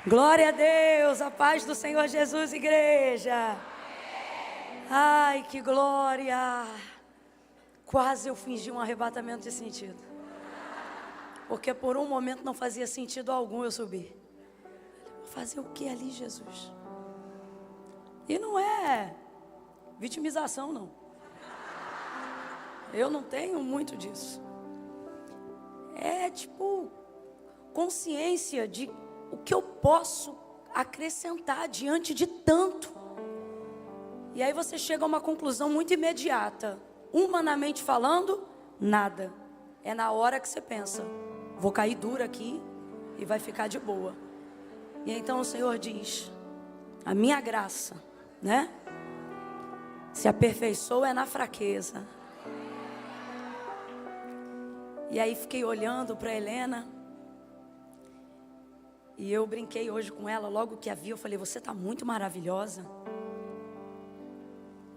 Glória a Deus, a paz do Senhor Jesus, igreja. Ai, que glória. Quase eu fingi um arrebatamento de sentido, porque por um momento não fazia sentido algum eu subir. Fazer o que ali, Jesus? E não é vitimização, não. Eu não tenho muito disso. É tipo consciência de o que eu posso acrescentar diante de tanto. E aí você chega a uma conclusão muito imediata. Humanamente falando, nada. É na hora que você pensa, vou cair duro aqui e vai ficar de boa. E então o Senhor diz, a minha graça, né? Se aperfeiçoa é na fraqueza. E aí fiquei olhando para Helena. E eu brinquei hoje com ela, logo que a vi, eu falei, você está muito maravilhosa.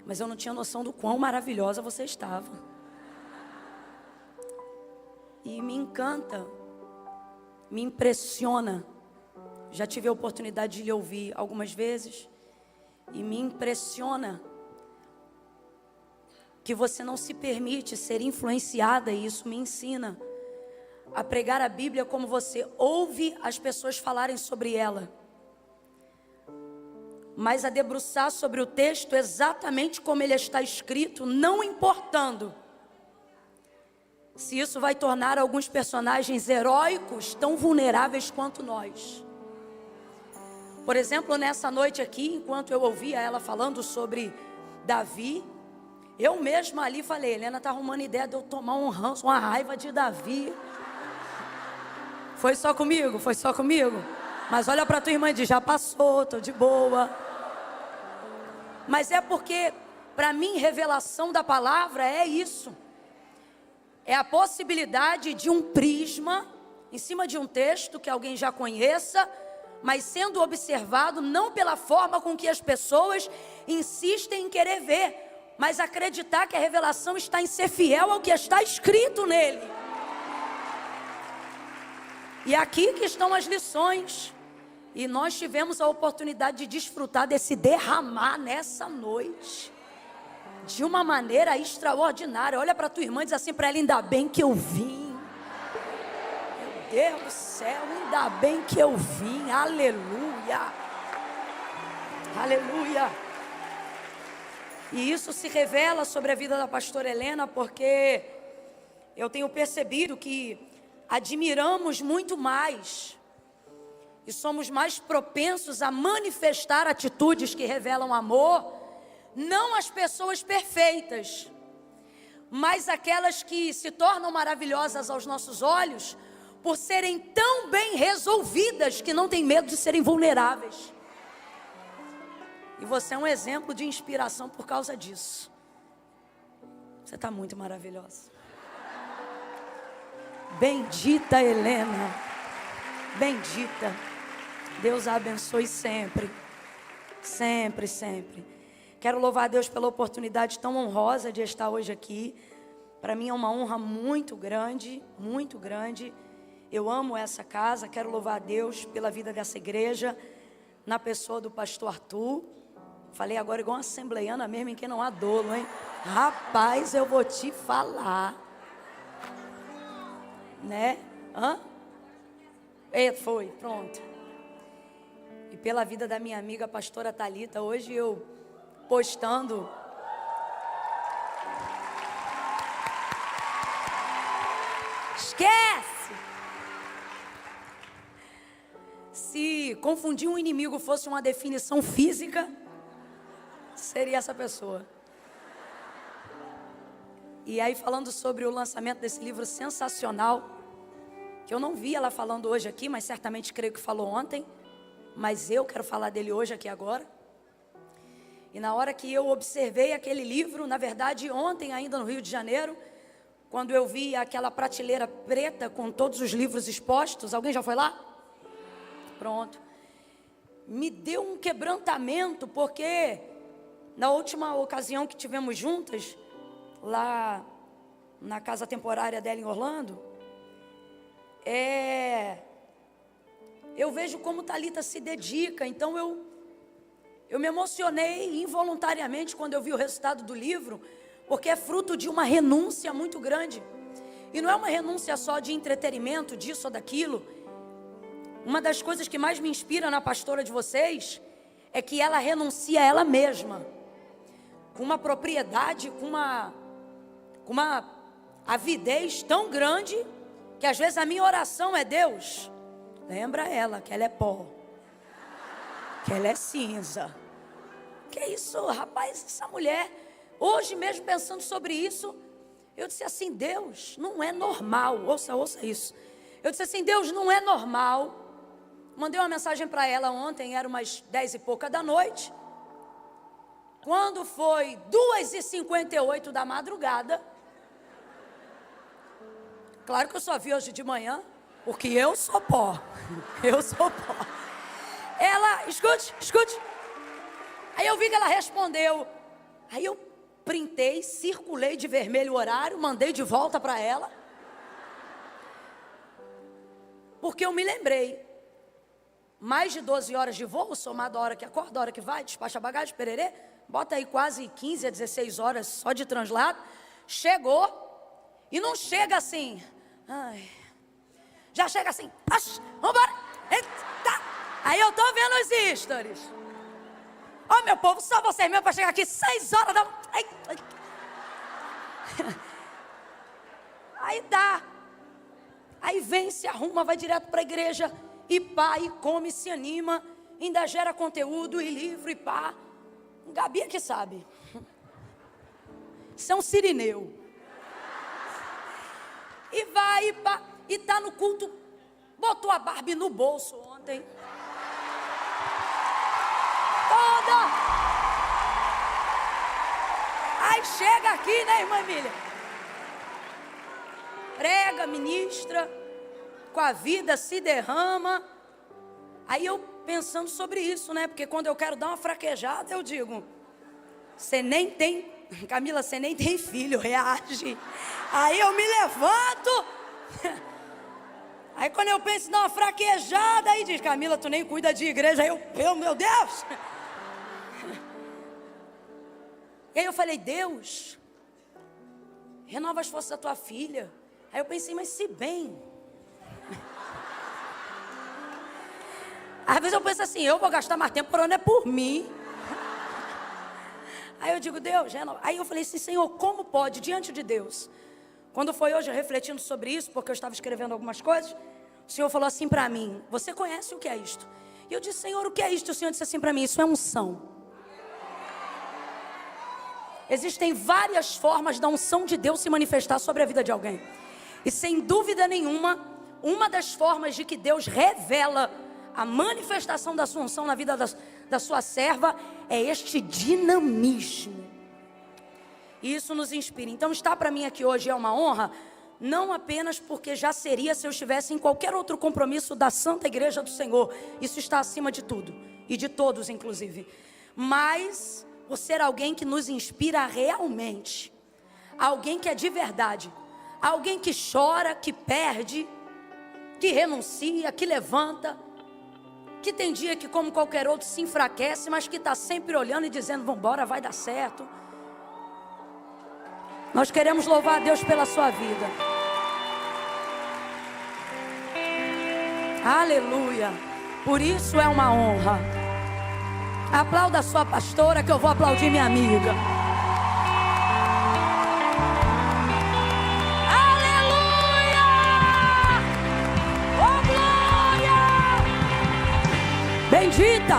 Mas eu não tinha noção do quão maravilhosa você estava. E me encanta, me impressiona. Já tive a oportunidade de lhe ouvir algumas vezes. E me impressiona que você não se permite ser influenciada, e isso me ensina a pregar a Bíblia como você ouve as pessoas falarem sobre ela, mas a debruçar sobre o texto exatamente como ele está escrito, não importando se isso vai tornar alguns personagens heróicos tão vulneráveis quanto nós. Por exemplo, nessa noite aqui, enquanto eu ouvia ela falando sobre Davi, eu mesma ali falei, Helena está arrumando ideia de eu tomar um ranço, uma raiva de Davi. Foi só comigo? Foi só comigo? Mas olha para tua irmã e diz, já passou, estou de boa. Mas é porque, para mim, revelação da palavra é isso. É a possibilidade de um prisma, em cima de um texto que alguém já conheça, mas sendo observado não pela forma com que as pessoas insistem em querer ver, mas acreditar que a revelação está em ser fiel ao que está escrito nele. E aqui que estão as lições. E nós tivemos a oportunidade de desfrutar desse derramar nessa noite. De uma maneira extraordinária. Olha para tua irmã e diz assim para ela, ainda bem que eu vim. Meu Deus do céu, ainda bem que eu vim. Aleluia. Aleluia. E isso se revela sobre a vida da pastora Helena, porque eu tenho percebido que admiramos muito mais e somos mais propensos a manifestar atitudes que revelam amor, não as pessoas perfeitas, mas aquelas que se tornam maravilhosas aos nossos olhos, por serem tão bem resolvidas que não têm medo de serem vulneráveis. E você é um exemplo de inspiração por causa disso. Você está muito maravilhosa. Bendita Helena, bendita. Deus a abençoe sempre, sempre, sempre. Quero louvar a Deus pela oportunidade tão honrosa de estar hoje aqui. Para mim é uma honra muito grande, muito grande. Eu amo essa casa, quero louvar a Deus pela vida dessa igreja, na pessoa do pastor Arthur. Falei agora igual uma assembleiana mesmo, em quem não há dolo, hein? Rapaz, eu vou te falar. Né? Hã? Foi, pronto. E pela vida da minha amiga pastora Thalita, hoje eu postando. Esquece! Se confundir um inimigo fosse uma definição física, seria essa pessoa. E aí falando sobre o lançamento desse livro sensacional, que eu não vi ela falando hoje aqui, mas certamente creio que falou ontem, mas eu quero falar dele hoje aqui agora. E na hora que eu observei aquele livro, na verdade ontem ainda no Rio de Janeiro, quando eu vi aquela prateleira preta com todos os livros expostos, alguém já foi lá? Pronto. Me deu um quebrantamento, porque na última ocasião que tivemos juntas, lá na casa temporária dela em Orlando, eu vejo como Thalita se dedica. Então eu me emocionei involuntariamente quando eu vi o resultado do livro, porque é fruto de uma renúncia muito grande. E não é uma renúncia só de entretenimento, disso ou daquilo. Uma das coisas que mais me inspira na pastora de vocês é que ela renuncia a ela mesma, com uma propriedade, com uma avidez tão grande, que às vezes a minha oração é: Deus, lembra ela que ela é pó, que ela é cinza. Que isso, rapaz, essa mulher, hoje mesmo pensando sobre isso, eu disse assim: Deus, não é normal. Ouça isso. Eu disse assim: Deus, não é normal. Mandei uma mensagem para ela ontem, era umas 10 e pouca da noite. Quando foi 2h58 da madrugada, claro que eu só vi hoje de manhã, porque eu sou pó. Eu sou pó. Ela, escute. Aí eu vi que ela respondeu. Aí eu printei, circulei de vermelho o horário, mandei de volta para ela. Porque eu me lembrei. Mais de 12 horas de voo, somado a hora que acorda, a hora que vai, despacha bagagem, pererê. Bota aí quase 15 a 16 horas só de translado. Chegou. E não chega assim. Ai. Já chega assim. Vambora. Eita. Aí eu tô vendo os stories. Ó, meu povo, só vocês mesmo para chegar aqui 6 horas da... Ai. Aí dá. Aí vem, se arruma, vai direto para a igreja. E pá, e come, se anima. Ainda gera conteúdo e livro e pá. Gabi é que sabe. Isso é um sirineu. E vai, e pá. E tá no culto. Botou a Barbie no bolso ontem. Toda. Aí chega aqui, né, irmã Emília? Prega, ministra, com a vida se derrama. Aí eu pensando sobre isso, né? Porque quando eu quero dar uma fraquejada, eu digo: você nem tem, Camila, você nem tem filho, reage. Aí eu me levanto. Aí quando eu penso em dar uma fraquejada, aí diz: Camila, tu nem cuida de igreja. Aí meu Deus. E aí eu falei: Deus, renova as forças da tua filha. Aí eu pensei: mas se bem. Às vezes eu penso assim: eu vou gastar mais tempo orando é por mim. Aí eu digo: Deus, renova. Aí eu falei assim: Senhor, como pode diante de Deus? Quando foi hoje refletindo sobre isso, porque eu estava escrevendo algumas coisas, o Senhor falou assim para mim: você conhece o que é isto? E eu disse: Senhor, o que é isto? O Senhor disse assim para mim: isso é unção. Existem várias formas da unção de Deus se manifestar sobre a vida de alguém. E sem dúvida nenhuma, uma das formas de que Deus revela a manifestação da sua unção na vida da sua serva é este dinamismo. E isso nos inspira. Então estar para mim aqui hoje é uma honra, não apenas porque já seria se eu estivesse em qualquer outro compromisso da Santa Igreja do Senhor. Isso está acima de tudo e de todos inclusive. Mas por ser alguém que nos inspira realmente. Alguém que é de verdade. Alguém que chora, que perde, que renuncia, que levanta, que tem dia que como qualquer outro se enfraquece, mas que está sempre olhando e dizendo: vambora, vai dar certo. Nós queremos louvar a Deus pela sua vida. Aleluia. Por isso é uma honra. Aplauda a sua pastora, que eu vou aplaudir minha amiga. Aleluia! Oh, glória! Bendita!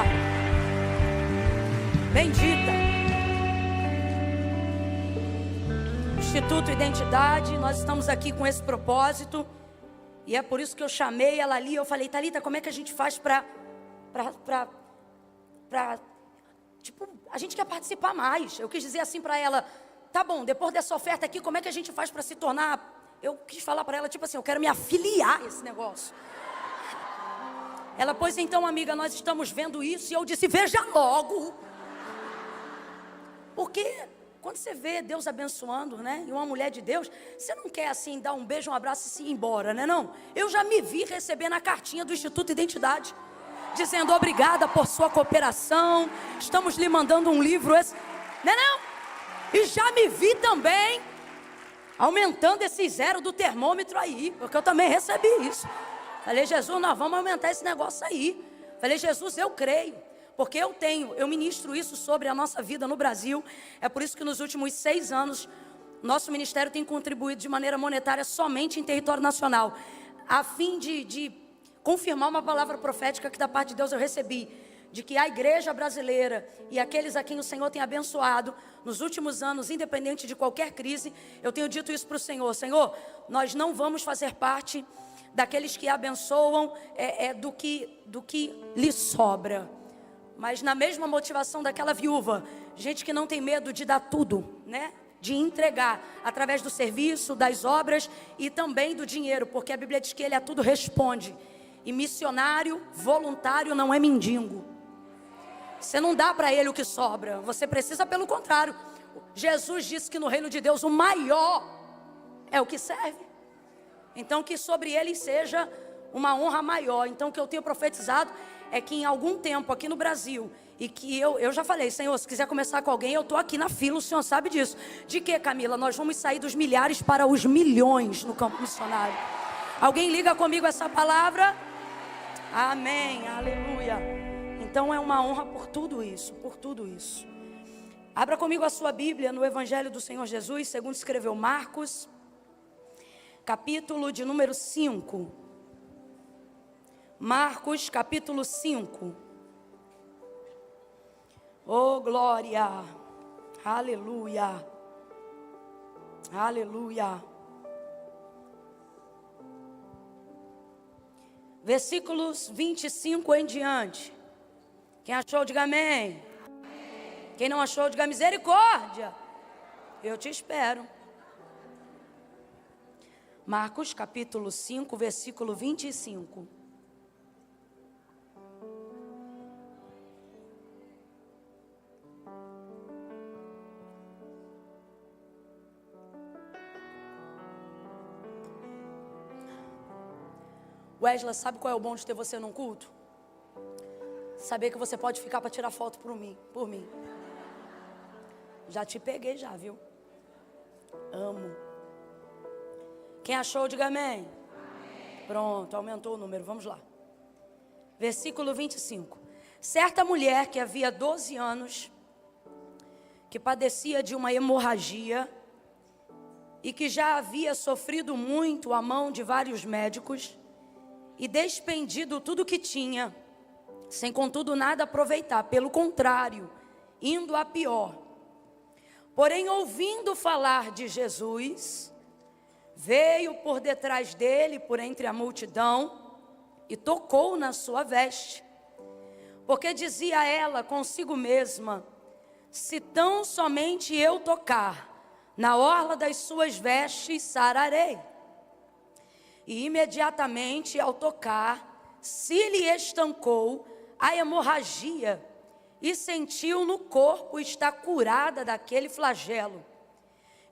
Bendita! Instituto Identidade, nós estamos aqui com esse propósito. E é por isso que eu chamei ela ali. Eu falei: Thalita, como é que a gente faz tipo, a gente quer participar mais. Eu quis dizer assim para ela: tá bom, depois dessa oferta aqui, como é que a gente faz para se tornar... Eu quis falar para ela, tipo assim, eu quero me afiliar a esse negócio. Ela: pois então, amiga, nós estamos vendo isso. E eu disse: veja logo. Porque Quando você vê Deus abençoando, né? E uma mulher de Deus, você não quer assim dar um beijo, um abraço e se ir embora, né não? Eu já me vi recebendo a cartinha do Instituto Identidade, dizendo obrigada por sua cooperação, estamos lhe mandando um livro, né não? E já me vi também aumentando esse zero do termômetro aí, porque eu também recebi isso. Falei, Jesus, nós vamos aumentar esse negócio aí. Falei, Jesus, eu creio, porque eu ministro isso sobre a nossa vida no Brasil. É por isso que nos últimos 6 anos, nosso ministério tem contribuído de maneira monetária somente em território nacional, a fim de confirmar uma palavra profética que da parte de Deus eu recebi, de que a igreja brasileira e aqueles a quem o Senhor tem abençoado nos últimos anos, independente de qualquer crise, eu tenho dito isso para o Senhor: Senhor, nós não vamos fazer parte daqueles que abençoam do que lhe sobra, mas na mesma motivação daquela viúva, gente que não tem medo de dar tudo, né? De entregar através do serviço, das obras e também do dinheiro, porque a Bíblia diz que ele a tudo responde. E missionário voluntário não é mendigo. Você não dá para ele o que sobra, você precisa, pelo contrário. Jesus disse que no reino de Deus o maior é o que serve. Então que sobre ele seja uma honra maior. Então o que eu tenho profetizado é que em algum tempo aqui no Brasil, e que eu já falei, Senhor, se quiser começar com alguém, eu estou aqui na fila, o Senhor sabe disso. De que, Camila? Nós vamos sair dos milhares para os milhões no campo missionário. Alguém liga comigo essa palavra? Amém, aleluia. Então é uma honra por tudo isso, por tudo isso. Abra comigo a sua Bíblia no Evangelho do Senhor Jesus, segundo escreveu Marcos, capítulo de número 5. Marcos, capítulo 5. Oh, glória, aleluia, aleluia. Versículos 25 em diante. Quem achou, diga amém. Quem não achou, diga misericórdia. Eu te espero. Marcos capítulo 5, versículo 25. Wesley, sabe qual é o bom de ter você num culto? Saber que você pode ficar para tirar foto por mim. Já te peguei já, viu? Amo. Quem achou, diga amém. Pronto, aumentou o número, vamos lá. Versículo 25. Certa mulher que havia 12 anos, que padecia de uma hemorragia, e que já havia sofrido muito à mão de vários médicos, e despendido tudo que tinha, sem contudo nada aproveitar, pelo contrário, indo a pior. Porém, ouvindo falar de Jesus, veio por detrás dele, por entre a multidão, e tocou na sua veste. Porque dizia ela consigo mesma: se tão somente eu tocar na orla das suas vestes, sararei. E imediatamente ao tocar, se lhe estancou a hemorragia, e sentiu no corpo estar curada daquele flagelo.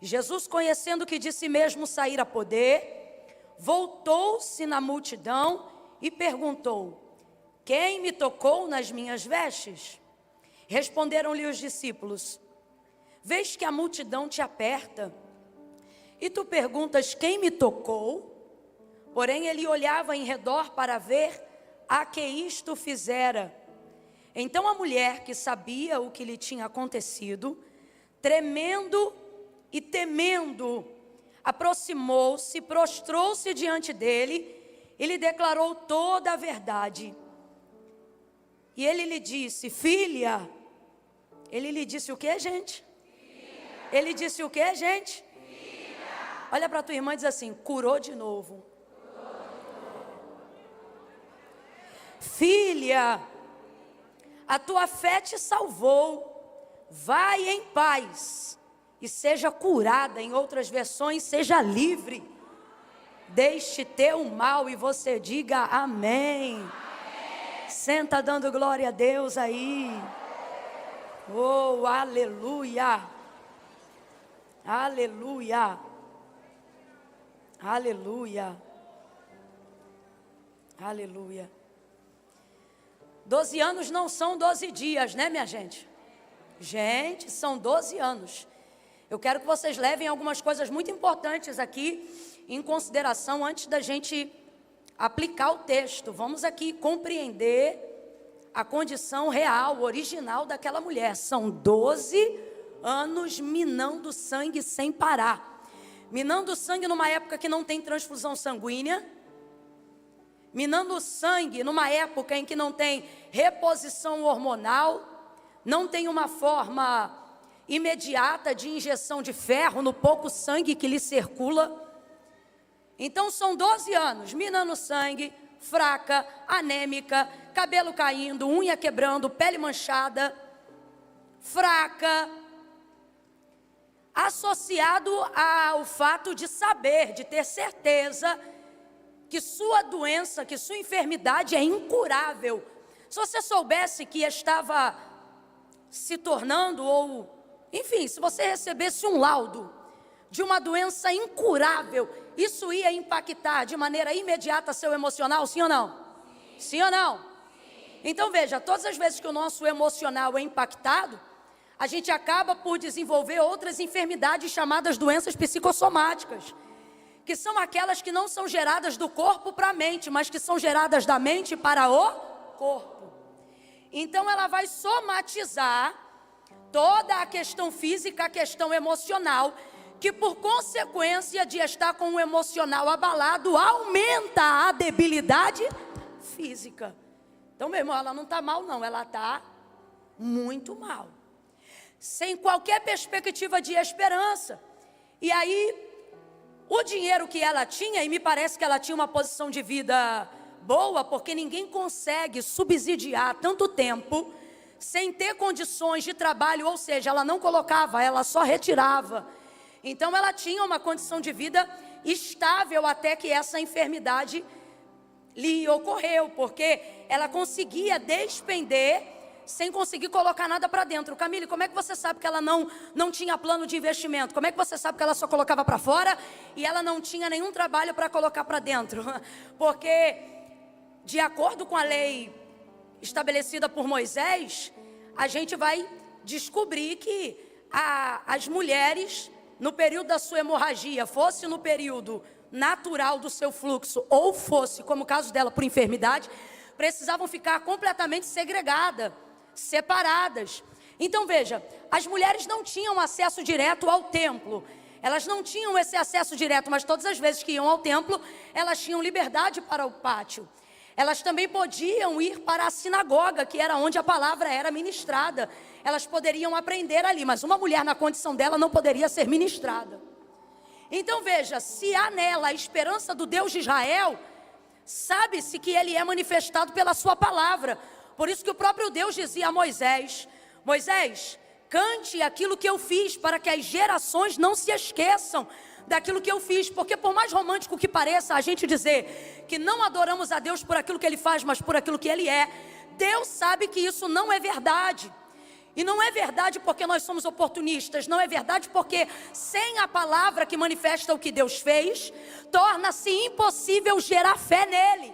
Jesus, conhecendo que de si mesmo saíra poder, voltou-se na multidão e perguntou: quem me tocou nas minhas vestes? Responderam-lhe os discípulos: vês que a multidão te aperta, e tu perguntas quem me tocou? Porém ele olhava em redor para ver a que isto fizera. Então a mulher, que sabia o que lhe tinha acontecido, tremendo e temendo, aproximou-se, prostrou-se diante dele e lhe declarou toda a verdade. E ele lhe disse: filha. Ele lhe disse o que, gente? Filha. Ele disse o que, gente? Filha. Olha para tua irmã e diz assim: curou de novo. Filha, a tua fé te salvou, vai em paz e seja curada. Em outras versões, seja livre deste teu mal. E você diga amém. Senta dando glória a Deus aí. Oh, aleluia. Aleluia. Aleluia. Aleluia. 12 anos não são 12 dias, né, minha gente? Gente, são 12 anos. Eu quero que vocês levem algumas coisas muito importantes aqui em consideração antes da gente aplicar o texto. Vamos aqui compreender a condição real, original daquela mulher. São 12 anos minando sangue sem parar. Minando sangue numa época que não tem transfusão sanguínea. Minando sangue numa época em que não tem reposição hormonal. Não tem uma forma imediata de injeção de ferro no pouco sangue que lhe circula. Então são 12 anos minando sangue, fraca, anêmica, cabelo caindo, unha quebrando, pele manchada, fraca, associado ao fato de saber, de ter certeza que sua doença, que sua enfermidade é incurável. Se você soubesse que estava se tornando, ou enfim, se você recebesse um laudo de uma doença incurável, isso ia impactar de maneira imediata seu emocional, sim ou não? Sim ou não? Então veja, todas as vezes que o nosso emocional é impactado, a gente acaba por desenvolver outras enfermidades chamadas doenças psicossomáticas, que são aquelas que não são geradas do corpo para a mente, mas que são geradas da mente para o corpo. Então ela vai somatizar toda a questão física, a questão emocional, que por consequência de estar com o emocional abalado, aumenta a debilidade física. Então, meu irmão, ela não está mal não, ela está muito mal. Sem qualquer perspectiva de esperança. E aí, o dinheiro que ela tinha, e me parece que ela tinha uma posição de vida boa, porque ninguém consegue subsidiar tanto tempo sem ter condições de trabalho, ou seja, ela não colocava, ela só retirava. Então ela tinha uma condição de vida estável até que essa enfermidade lhe ocorreu, porque ela conseguia despender sem conseguir colocar nada para dentro. Camille, como é que você sabe que ela não tinha plano de investimento? Como é que você sabe que ela só colocava para fora e ela não tinha nenhum trabalho para colocar para dentro? Porque, de acordo com a lei estabelecida por Moisés, a gente vai descobrir que as mulheres, no período da sua hemorragia, fosse no período natural do seu fluxo, ou fosse, como o caso dela, por enfermidade, precisavam ficar completamente segregadas, separadas. Então veja, as mulheres não tinham acesso direto ao templo, elas não tinham esse acesso direto, mas todas as vezes que iam ao templo, elas tinham liberdade para o pátio. Elas também podiam ir para a sinagoga, que era onde a palavra era ministrada. Elas poderiam aprender ali, mas uma mulher na condição dela não poderia ser ministrada. Então veja, se há nela a esperança do Deus de Israel, sabe-se que ele é manifestado pela sua palavra. Por isso que o próprio Deus dizia a Moisés: Moisés, cante aquilo que eu fiz, para que as gerações não se esqueçam daquilo que eu fiz. Porque por mais romântico que pareça a gente dizer que não adoramos a Deus por aquilo que ele faz, mas por aquilo que ele é, Deus sabe que isso não é verdade. E não é verdade porque nós somos oportunistas, não é verdade porque sem a palavra que manifesta o que Deus fez, torna-se impossível gerar fé nele.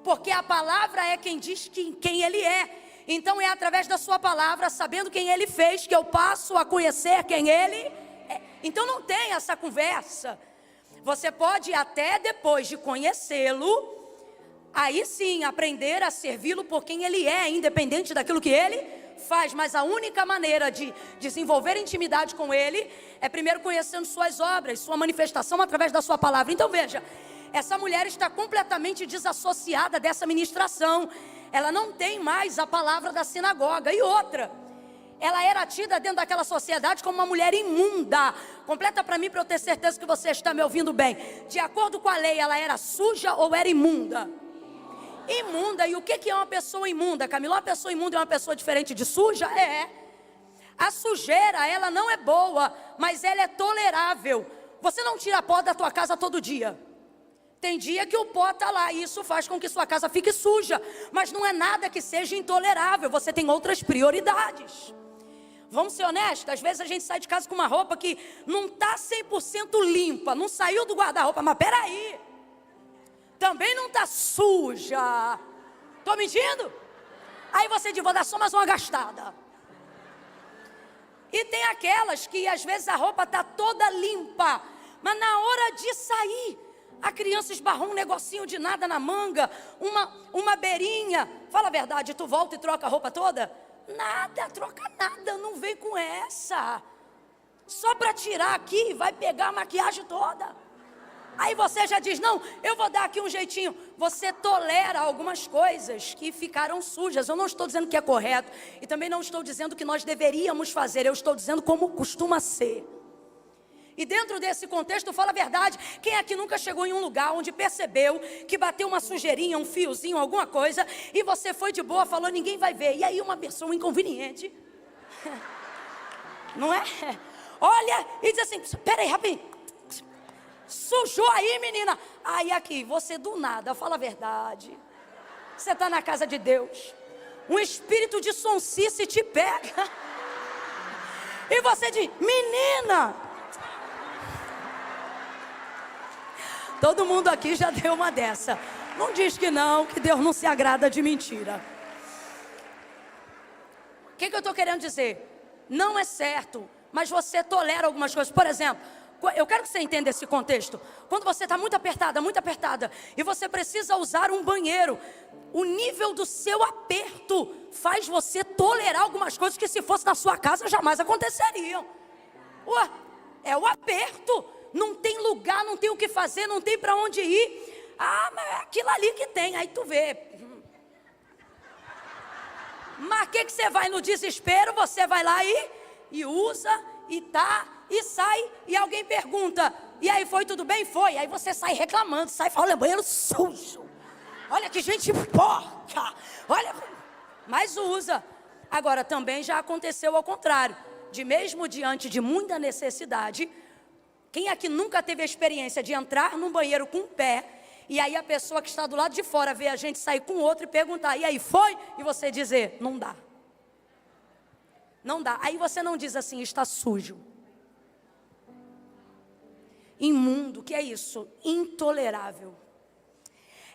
Porque a palavra é quem diz quem ele é. Então é através da sua palavra, sabendo quem ele fez, que eu passo a conhecer quem ele é. Então não tem essa conversa. Você pode até depois de conhecê-lo, aí sim aprender a servi-lo por quem ele é, independente daquilo que ele faz. Mas a única maneira de desenvolver intimidade com ele é primeiro conhecendo suas obras, sua manifestação através da sua palavra. Então veja, essa mulher está completamente desassociada dessa ministração. Ela não tem mais a palavra da sinagoga. E outra, ela era tida dentro daquela sociedade como uma mulher imunda. Completa para mim, para eu ter certeza que você está me ouvindo bem. De acordo com a lei, ela era suja ou era imunda? Imunda. E o que é uma pessoa imunda, Camila? Uma pessoa imunda é uma pessoa diferente de suja? É. A sujeira, ela não é boa, mas ela é tolerável. Você não tira pó da tua casa todo dia. Tem dia que o pó está lá e isso faz com que sua casa fique suja. Mas não é nada que seja intolerável. Você tem outras prioridades. Vamos ser honestos, às vezes a gente sai de casa com uma roupa que não está 100% limpa, não saiu do guarda-roupa, mas peraí, também não está suja. Estou mentindo? Aí você diz, vou dar só mais uma gastada. E tem aquelas que às vezes a roupa está toda limpa, mas na hora de sair, a criança esbarrou um negocinho de nada na manga, uma beirinha. Fala a verdade, tu volta e troca a roupa toda? Nada, troca nada, não vem com essa. Só para tirar aqui, vai pegar a maquiagem toda. Aí você já diz, não, eu vou dar aqui um jeitinho. Você tolera algumas coisas que ficaram sujas. Eu não estou dizendo que é correto. E também não estou dizendo que nós deveríamos fazer. Eu estou dizendo como costuma ser. E dentro desse contexto, fala a verdade. Quem aqui nunca chegou em um lugar onde percebeu que bateu uma sujeirinha, um fiozinho, alguma coisa, e você foi de boa, falou, ninguém vai ver. E aí uma pessoa inconveniente, não é? Olha e diz assim, peraí, rapidinho. Sujou aí, menina. Aí aqui, você do nada, fala a verdade. Você está na casa de Deus. Um espírito de sonsice te pega. E você diz, menina. Todo mundo aqui já deu uma dessa. Não diz que não, que Deus não se agrada de mentira. O que eu estou querendo dizer? Não é certo, mas você tolera algumas coisas. Por exemplo, eu quero que você entenda esse contexto. Quando você está muito apertada, e você precisa usar um banheiro, o nível do seu aperto faz você tolerar algumas coisas que se fosse na sua casa jamais aconteceriam. Ué, é o aperto. Não tem lugar, não tem o que fazer, não tem para onde ir. Ah, mas é aquilo ali que tem, aí tu vê. Mas que você vai no desespero, você vai lá e usa, e tá, e sai, e alguém pergunta, e aí foi tudo bem? Foi. Aí você sai reclamando, sai falando, olha, banheiro sujo. Olha que gente porca. Olha, mas usa. Agora também já aconteceu ao contrário. De mesmo diante de muita necessidade, quem aqui nunca teve a experiência de entrar num banheiro com um pé, e aí a pessoa que está do lado de fora vê a gente sair com o outro e perguntar, e aí foi? E você dizer, não dá. Não dá. Aí você não diz assim, está sujo. Imundo, o que é isso? Intolerável.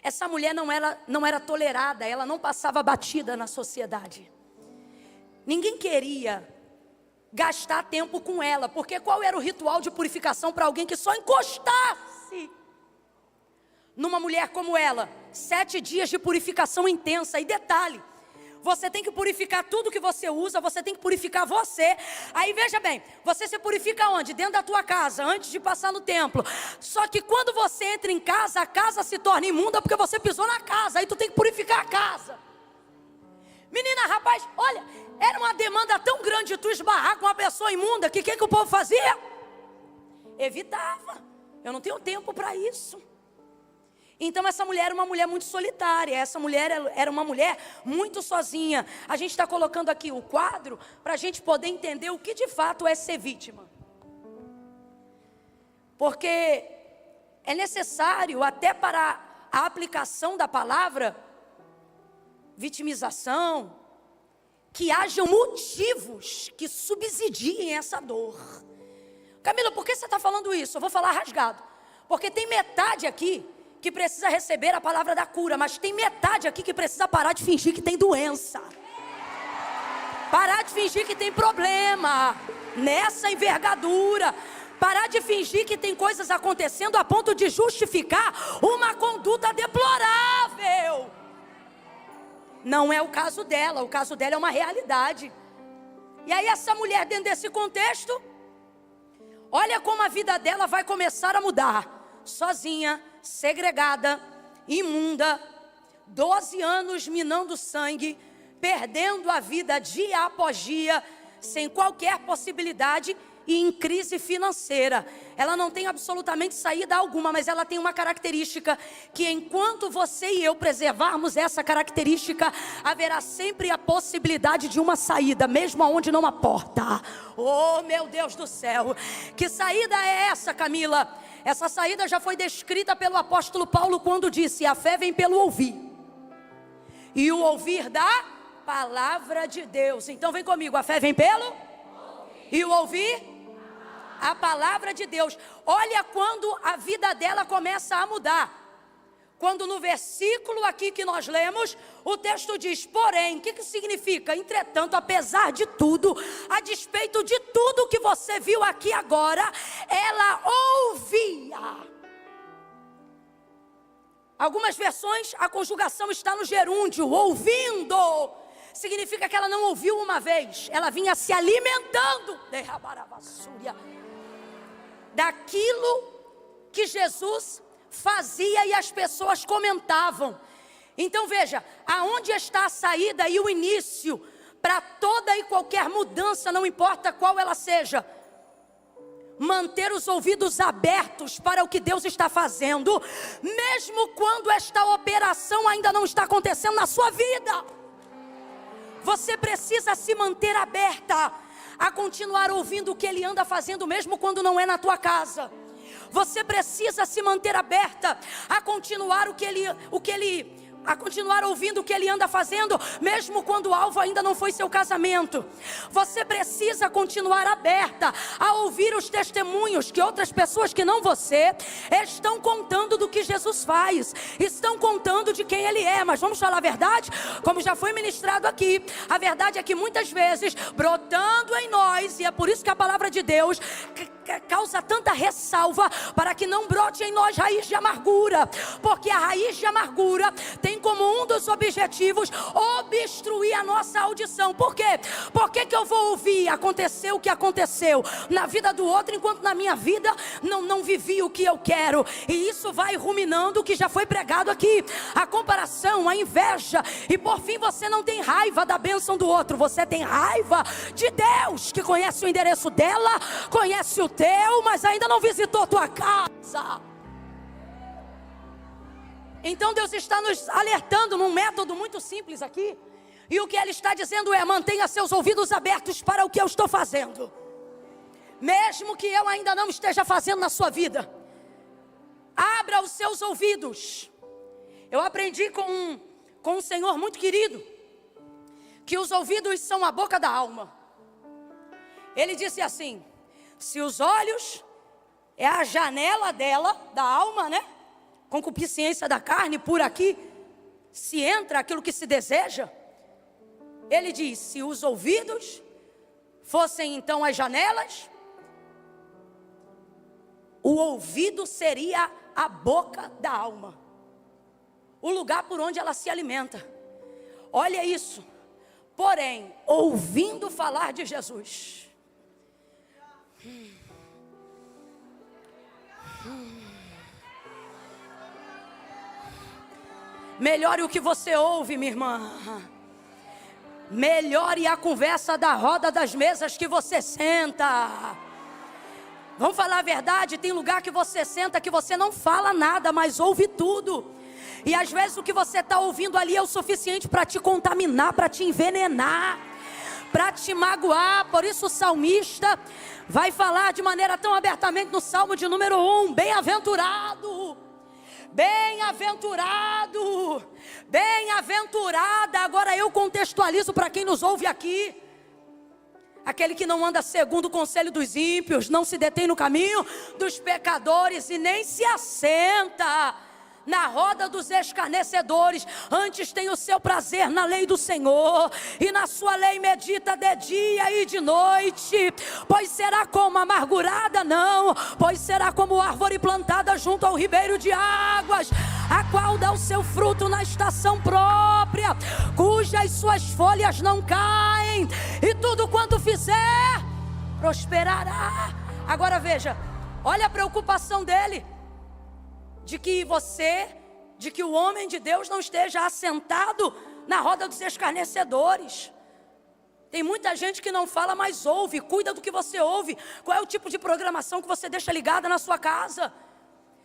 Essa mulher não era tolerada, ela não passava batida na sociedade. Ninguém queria gastar tempo com ela, porque qual era o ritual de purificação para alguém que só encostasse numa mulher como ela? 7 dias de purificação intensa. E detalhe, você tem que purificar tudo que você usa, você tem que purificar você. Aí veja bem, você se purifica onde? Dentro da tua casa, antes de passar no templo. Só que quando você entra em casa, a casa se torna imunda porque você pisou na casa. Aí tu tem que purificar a casa. Menina, rapaz, olha, era uma demanda tão grande de tu esbarrar com uma pessoa imunda, que o povo fazia? Evitava. Eu não tenho tempo para isso. Então essa mulher era uma mulher muito solitária, essa mulher era uma mulher muito sozinha. A gente está colocando aqui o quadro para a gente poder entender o que de fato é ser vítima. Porque é necessário, até para a aplicação da palavra vitimização, que hajam motivos que subsidiem essa dor. Camila, por que você está falando isso? Eu vou falar rasgado. Porque tem metade aqui que precisa receber a palavra da cura, mas tem metade aqui que precisa parar de fingir que tem doença. Parar de fingir que tem problema nessa envergadura. Parar de fingir que tem coisas acontecendo a ponto de justificar uma conduta deplorável. Não é o caso dela, o caso dela é uma realidade. E aí essa mulher, dentro desse contexto, olha como a vida dela vai começar a mudar. Sozinha, segregada, imunda, 12 anos minando sangue, perdendo a vida dia após dia, sem qualquer possibilidade e em crise financeira. Ela não tem absolutamente saída alguma, mas ela tem uma característica que enquanto você e eu preservarmos essa característica, haverá sempre a possibilidade de uma saída, mesmo aonde não há porta. Oh, meu Deus do céu! Que saída é essa, Camila? Essa saída já foi descrita pelo apóstolo Paulo quando disse, a fé vem pelo ouvir. E o ouvir da palavra de Deus. Então vem comigo, a fé vem pelo E o ouvir? A palavra de Deus. Olha quando a vida dela começa a mudar. Quando no versículo aqui que nós lemos, o texto diz, porém, o que significa? Entretanto, apesar de tudo, a despeito de tudo que você viu aqui agora, ela ouvia. Algumas versões, a conjugação está no gerúndio, ouvindo. Significa que ela não ouviu uma vez, ela vinha se alimentando daquilo que Jesus fazia e as pessoas comentavam. Então veja, aonde está a saída e o início para toda e qualquer mudança, não importa qual ela seja? Manter os ouvidos abertos para o que Deus está fazendo, mesmo quando esta operação ainda não está acontecendo na sua vida. Você precisa se manter aberta a continuar ouvindo o que Ele anda fazendo, mesmo quando não é na tua casa. Você precisa se manter aberta a continuar a continuar ouvindo o que Ele anda fazendo, mesmo quando o alvo ainda não foi seu casamento. Você precisa continuar aberta a ouvir os testemunhos que outras pessoas que não você estão contando do que Jesus faz, estão contando de quem Ele é. Mas vamos falar a verdade, como já foi ministrado aqui, a verdade é que muitas vezes, brotando em nós, e é por isso que a palavra de Deus causa tanta ressalva, para que não brote em nós raiz de amargura, porque a raiz de amargura tem como um dos objetivos obstruir a nossa audição. Por quê? Por que eu vou ouvir aconteceu o que aconteceu na vida do outro, enquanto na minha vida não vivi o que eu quero? E isso vai ruminando o que já foi pregado aqui, a comparação, a inveja, e por fim você não tem raiva da bênção do outro, você tem raiva de Deus, que conhece o endereço dela, conhece o teu, mas ainda não visitou tua casa. Então Deus está nos alertando num método muito simples aqui, e o que Ele está dizendo é: mantenha seus ouvidos abertos para o que eu estou fazendo, mesmo que eu ainda não esteja fazendo na sua vida. Abra os seus ouvidos. Eu aprendi com um senhor muito querido que os ouvidos são a boca da alma. Ele disse assim: se os olhos é a janela dela, da alma, né? Concupiscência da carne, por aqui se entra aquilo que se deseja. Ele diz: se os ouvidos fossem então as janelas, o ouvido seria a boca da alma, o lugar por onde ela se alimenta. Olha isso. Porém, ouvindo falar de Jesus, melhore o que você ouve, minha irmã. Melhore a conversa da roda das mesas que você senta. Vamos falar a verdade, tem lugar que você senta que você não fala nada, mas ouve tudo. E às vezes o que você está ouvindo ali é o suficiente para te contaminar, para te envenenar, para te magoar. Por isso o salmista vai falar de maneira tão abertamente no Salmo de número 1, bem-aventurado, bem-aventurado, bem-aventurada. Agora eu contextualizo para quem nos ouve aqui: aquele que não anda segundo o conselho dos ímpios, não se detém no caminho dos pecadores e nem se assenta na roda dos escarnecedores. Antes tem o seu prazer na lei do Senhor, e na sua lei medita de dia e de noite. Pois será como amargurada? Não, pois será como árvore plantada junto ao ribeiro de águas, a qual dá o seu fruto na estação própria, cujas suas folhas não caem, e tudo quanto fizer prosperará. Agora veja, olha a preocupação dele, de que o homem de Deus não esteja assentado na roda dos escarnecedores. Tem muita gente que não fala, mas ouve. Cuida do que você ouve. Qual é o tipo de programação que você deixa ligada na sua casa?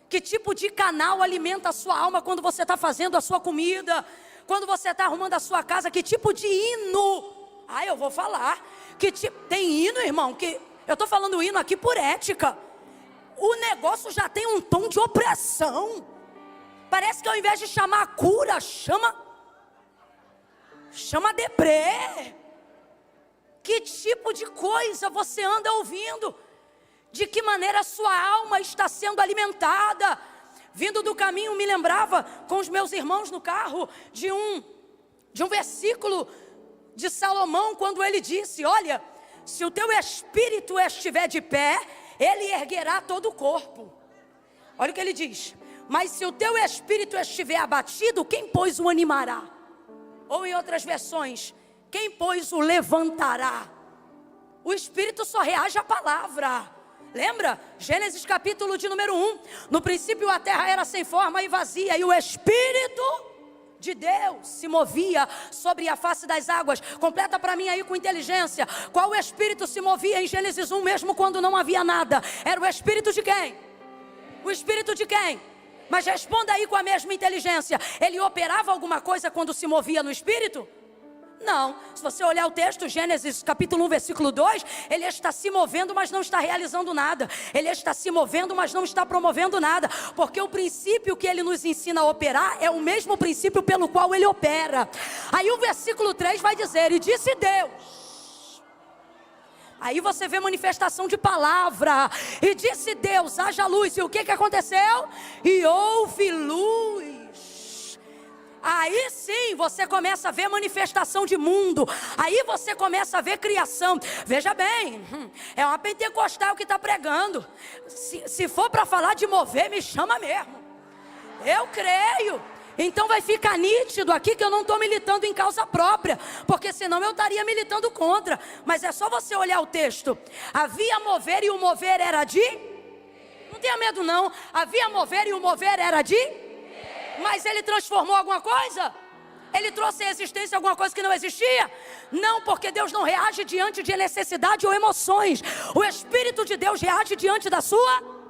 Que tipo de canal alimenta a sua alma quando você está fazendo a sua comida? Quando você está arrumando a sua casa? Que tipo de hino? Eu vou falar. Tem hino, irmão, que eu estou falando hino aqui por ética. O negócio já tem um tom de opressão. Parece que ao invés de chamar a cura, chama deprê. Que tipo de coisa você anda ouvindo? De que maneira a sua alma está sendo alimentada? Vindo do caminho, me lembrava com os meus irmãos no carro de um versículo de Salomão, quando ele disse: olha, se o teu espírito estiver de pé, ele erguerá todo o corpo. Olha o que ele diz: mas se o teu espírito estiver abatido, quem pois o animará? Ou em outras versões, quem pois o levantará? O espírito só reage à palavra. Lembra? Gênesis capítulo de número 1. No princípio a terra era sem forma e vazia, e o Espírito de Deus se movia sobre a face das águas. Completa para mim aí com inteligência. Qual Espírito se movia em Gênesis 1 mesmo quando não havia nada? Era o Espírito de quem? O Espírito de quem? Mas responda aí com a mesma inteligência. Ele operava alguma coisa quando se movia no Espírito? Não. Se você olhar o texto, Gênesis capítulo 1, versículo 2, ele está se movendo, mas não está realizando nada. Ele está se movendo, mas não está promovendo nada. Porque o princípio que ele nos ensina a operar é o mesmo princípio pelo qual ele opera. Aí o versículo 3 vai dizer: e disse Deus. Aí você vê manifestação de palavra. E disse Deus: haja luz. E o que aconteceu? E houve luz. Aí sim você começa a ver manifestação de mundo. Aí você começa a ver criação. Veja bem, é uma pentecostal que está pregando. Se for para falar de mover, me chama mesmo. Eu creio. Então vai ficar nítido aqui que eu não estou militando em causa própria, porque senão eu estaria militando contra. Mas é só você olhar o texto. Havia mover e o mover era de... Não tenha medo não. Havia mover e o mover era de... Mas ele transformou alguma coisa? Ele trouxe à existência alguma coisa que não existia? Não, porque Deus não reage diante de necessidade ou emoções. O Espírito de Deus reage diante da sua...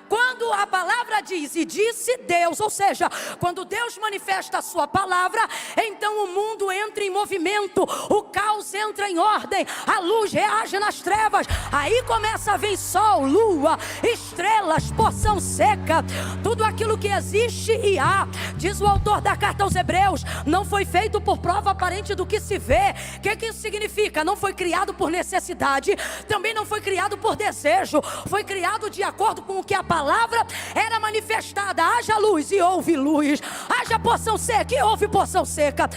Quando a palavra diz, e disse Deus, ou seja, quando Deus manifesta a sua palavra, então o mundo entra em movimento, o caos entra em ordem, a luz reage nas trevas, aí começa a vir sol, lua, estrelas, porção seca, tudo aquilo que existe e há. Diz o autor da carta aos Hebreus: não foi feito por prova aparente do que se vê. O que isso significa? Não foi criado por necessidade, também não foi criado por desejo, foi criado de acordo com o que a palavra era manifestada. Haja luz e houve luz. Haja porção seca e houve porção seca.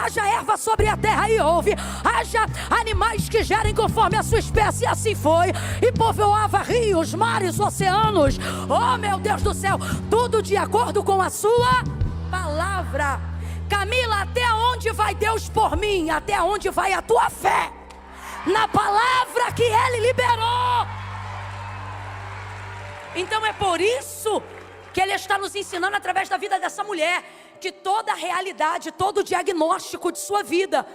Haja erva sobre a terra e houve. Haja animais que gerem conforme a sua espécie, e assim foi. E povoava rios, mares, oceanos. Oh meu Deus do céu, tudo de acordo com a sua palavra. Camila, até onde vai Deus por mim? Até onde vai a tua fé? Na palavra que Ele liberou. Então é por isso que Ele está nos ensinando através da vida dessa mulher, que toda a realidade, todo o diagnóstico de sua vida,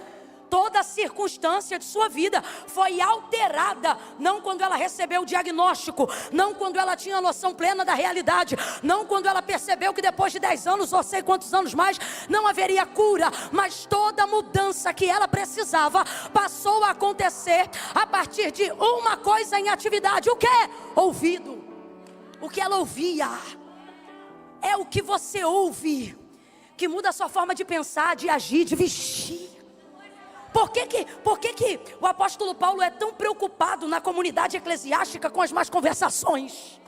toda a circunstância de sua vida foi alterada, não quando ela recebeu o diagnóstico, não quando ela tinha noção plena da realidade, não quando ela percebeu que depois de 10 anos, ou sei quantos anos mais, não haveria cura, mas toda a mudança que ela precisava passou a acontecer a partir de uma coisa em atividade. O que? Ouvido. O que ela ouvia. É o que você ouve que muda a sua forma de pensar, de agir, de vestir. Por que o apóstolo Paulo é tão preocupado na comunidade eclesiástica com as más conversações?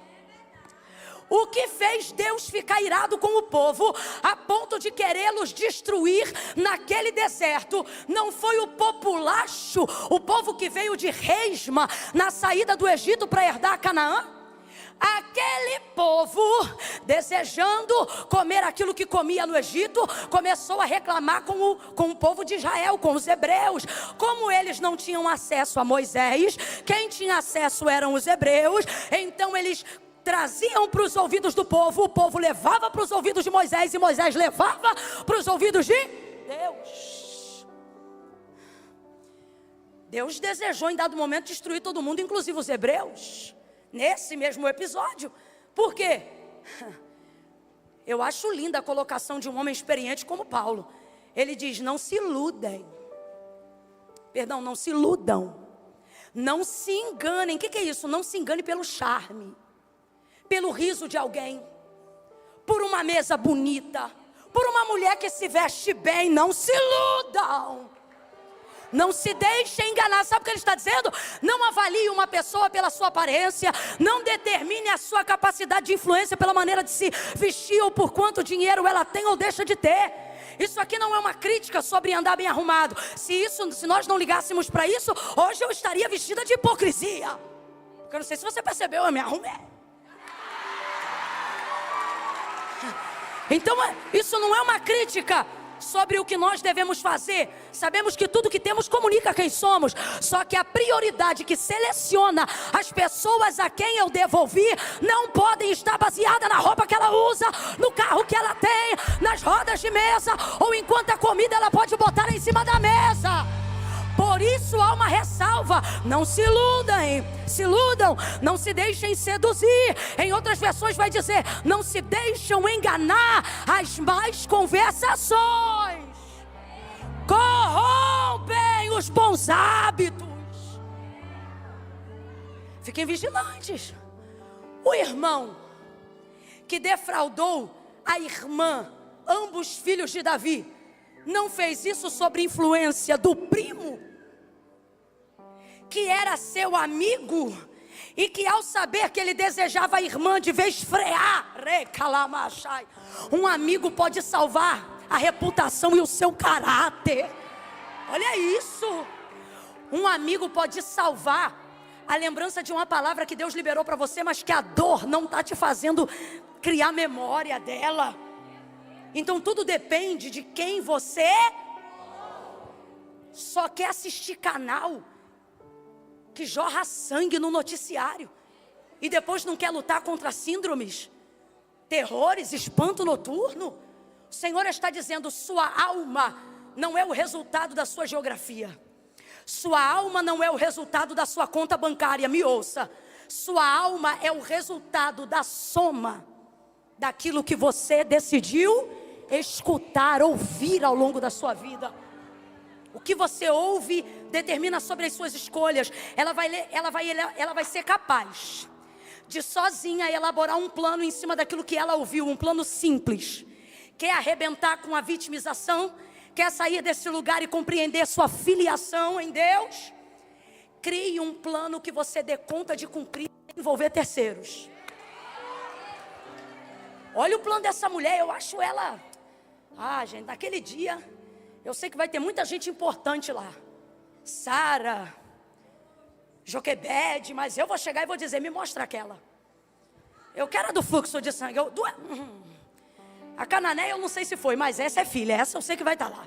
O que fez Deus ficar irado com o povo a ponto de querê-los destruir naquele deserto não foi o populacho, o povo que veio de Resma na saída do Egito para herdar Canaã? Aquele povo, desejando comer aquilo que comia no Egito, começou a reclamar com o povo de Israel, com os hebreus. Como eles não tinham acesso a Moisés, quem tinha acesso eram os hebreus. Então eles traziam para os ouvidos do povo, o povo levava para os ouvidos de Moisés, e Moisés levava para os ouvidos de Deus. Deus desejou em dado momento destruir todo mundo, inclusive os hebreus, nesse mesmo episódio. Por quê? Eu acho linda a colocação de um homem experiente como Paulo. Ele diz: não se iludem. Perdão, não se iludam. Não se enganem. O que é isso? Não se engane pelo charme, pelo riso de alguém, por uma mesa bonita, por uma mulher que se veste bem. Não se iludam. Não se deixe enganar. Sabe o que ele está dizendo? Não avalie uma pessoa pela sua aparência. Não determine a sua capacidade de influência pela maneira de se vestir ou por quanto dinheiro ela tem ou deixa de ter. Isso aqui não é uma crítica sobre andar bem arrumado. Se nós não ligássemos para isso, hoje eu estaria vestida de hipocrisia. Porque eu não sei se você percebeu, eu me arrumei. Então isso não é uma crítica sobre o que nós devemos fazer. Sabemos que tudo que temos comunica quem somos. Só que a prioridade que seleciona as pessoas a quem eu devolvi não podem estar baseada na roupa que ela usa, no carro que ela tem, nas rodas de mesa, ou enquanto a comida ela pode botar em cima da mesa. Por isso há uma ressalva: não se iludam, não se deixem seduzir. Em outras versões vai dizer: não se deixam enganar as más conversações. Corrompem os bons hábitos. Fiquem vigilantes. O irmão que defraudou a irmã, ambos filhos de Davi, não fez isso sobre influência do primo, que era seu amigo, e que ao saber que ele desejava a irmã, de vez frear, um amigo pode salvar a reputação e o seu caráter. Olha isso. Um amigo pode salvar a lembrança de uma palavra que Deus liberou para você, mas que a dor não está te fazendo criar memória dela. Então tudo depende de quem você só quer assistir canal que jorra sangue no noticiário e depois não quer lutar contra síndromes, terrores, espanto noturno. O Senhor está dizendo: sua alma não é o resultado da sua geografia. Sua alma não é o resultado da sua conta bancária. Me ouça. Sua alma é o resultado da soma daquilo que você decidiu escutar, ouvir ao longo da sua vida. O que você ouve determina sobre as suas escolhas. Ela vai ser capaz de sozinha elaborar um plano em cima daquilo que ela ouviu, um plano simples. Quer arrebentar com a vitimização? Quer sair desse lugar e compreender sua filiação em Deus? Crie um plano que você dê conta de cumprir sem envolver terceiros. Olha o plano dessa mulher, eu acho ela... gente, naquele dia, eu sei que vai ter muita gente importante lá. Sara, Joquebede, mas eu vou chegar e vou dizer: me mostra aquela. Eu quero a do fluxo de sangue. A Cananeia eu não sei se foi, mas essa é filha, essa eu sei que vai estar lá.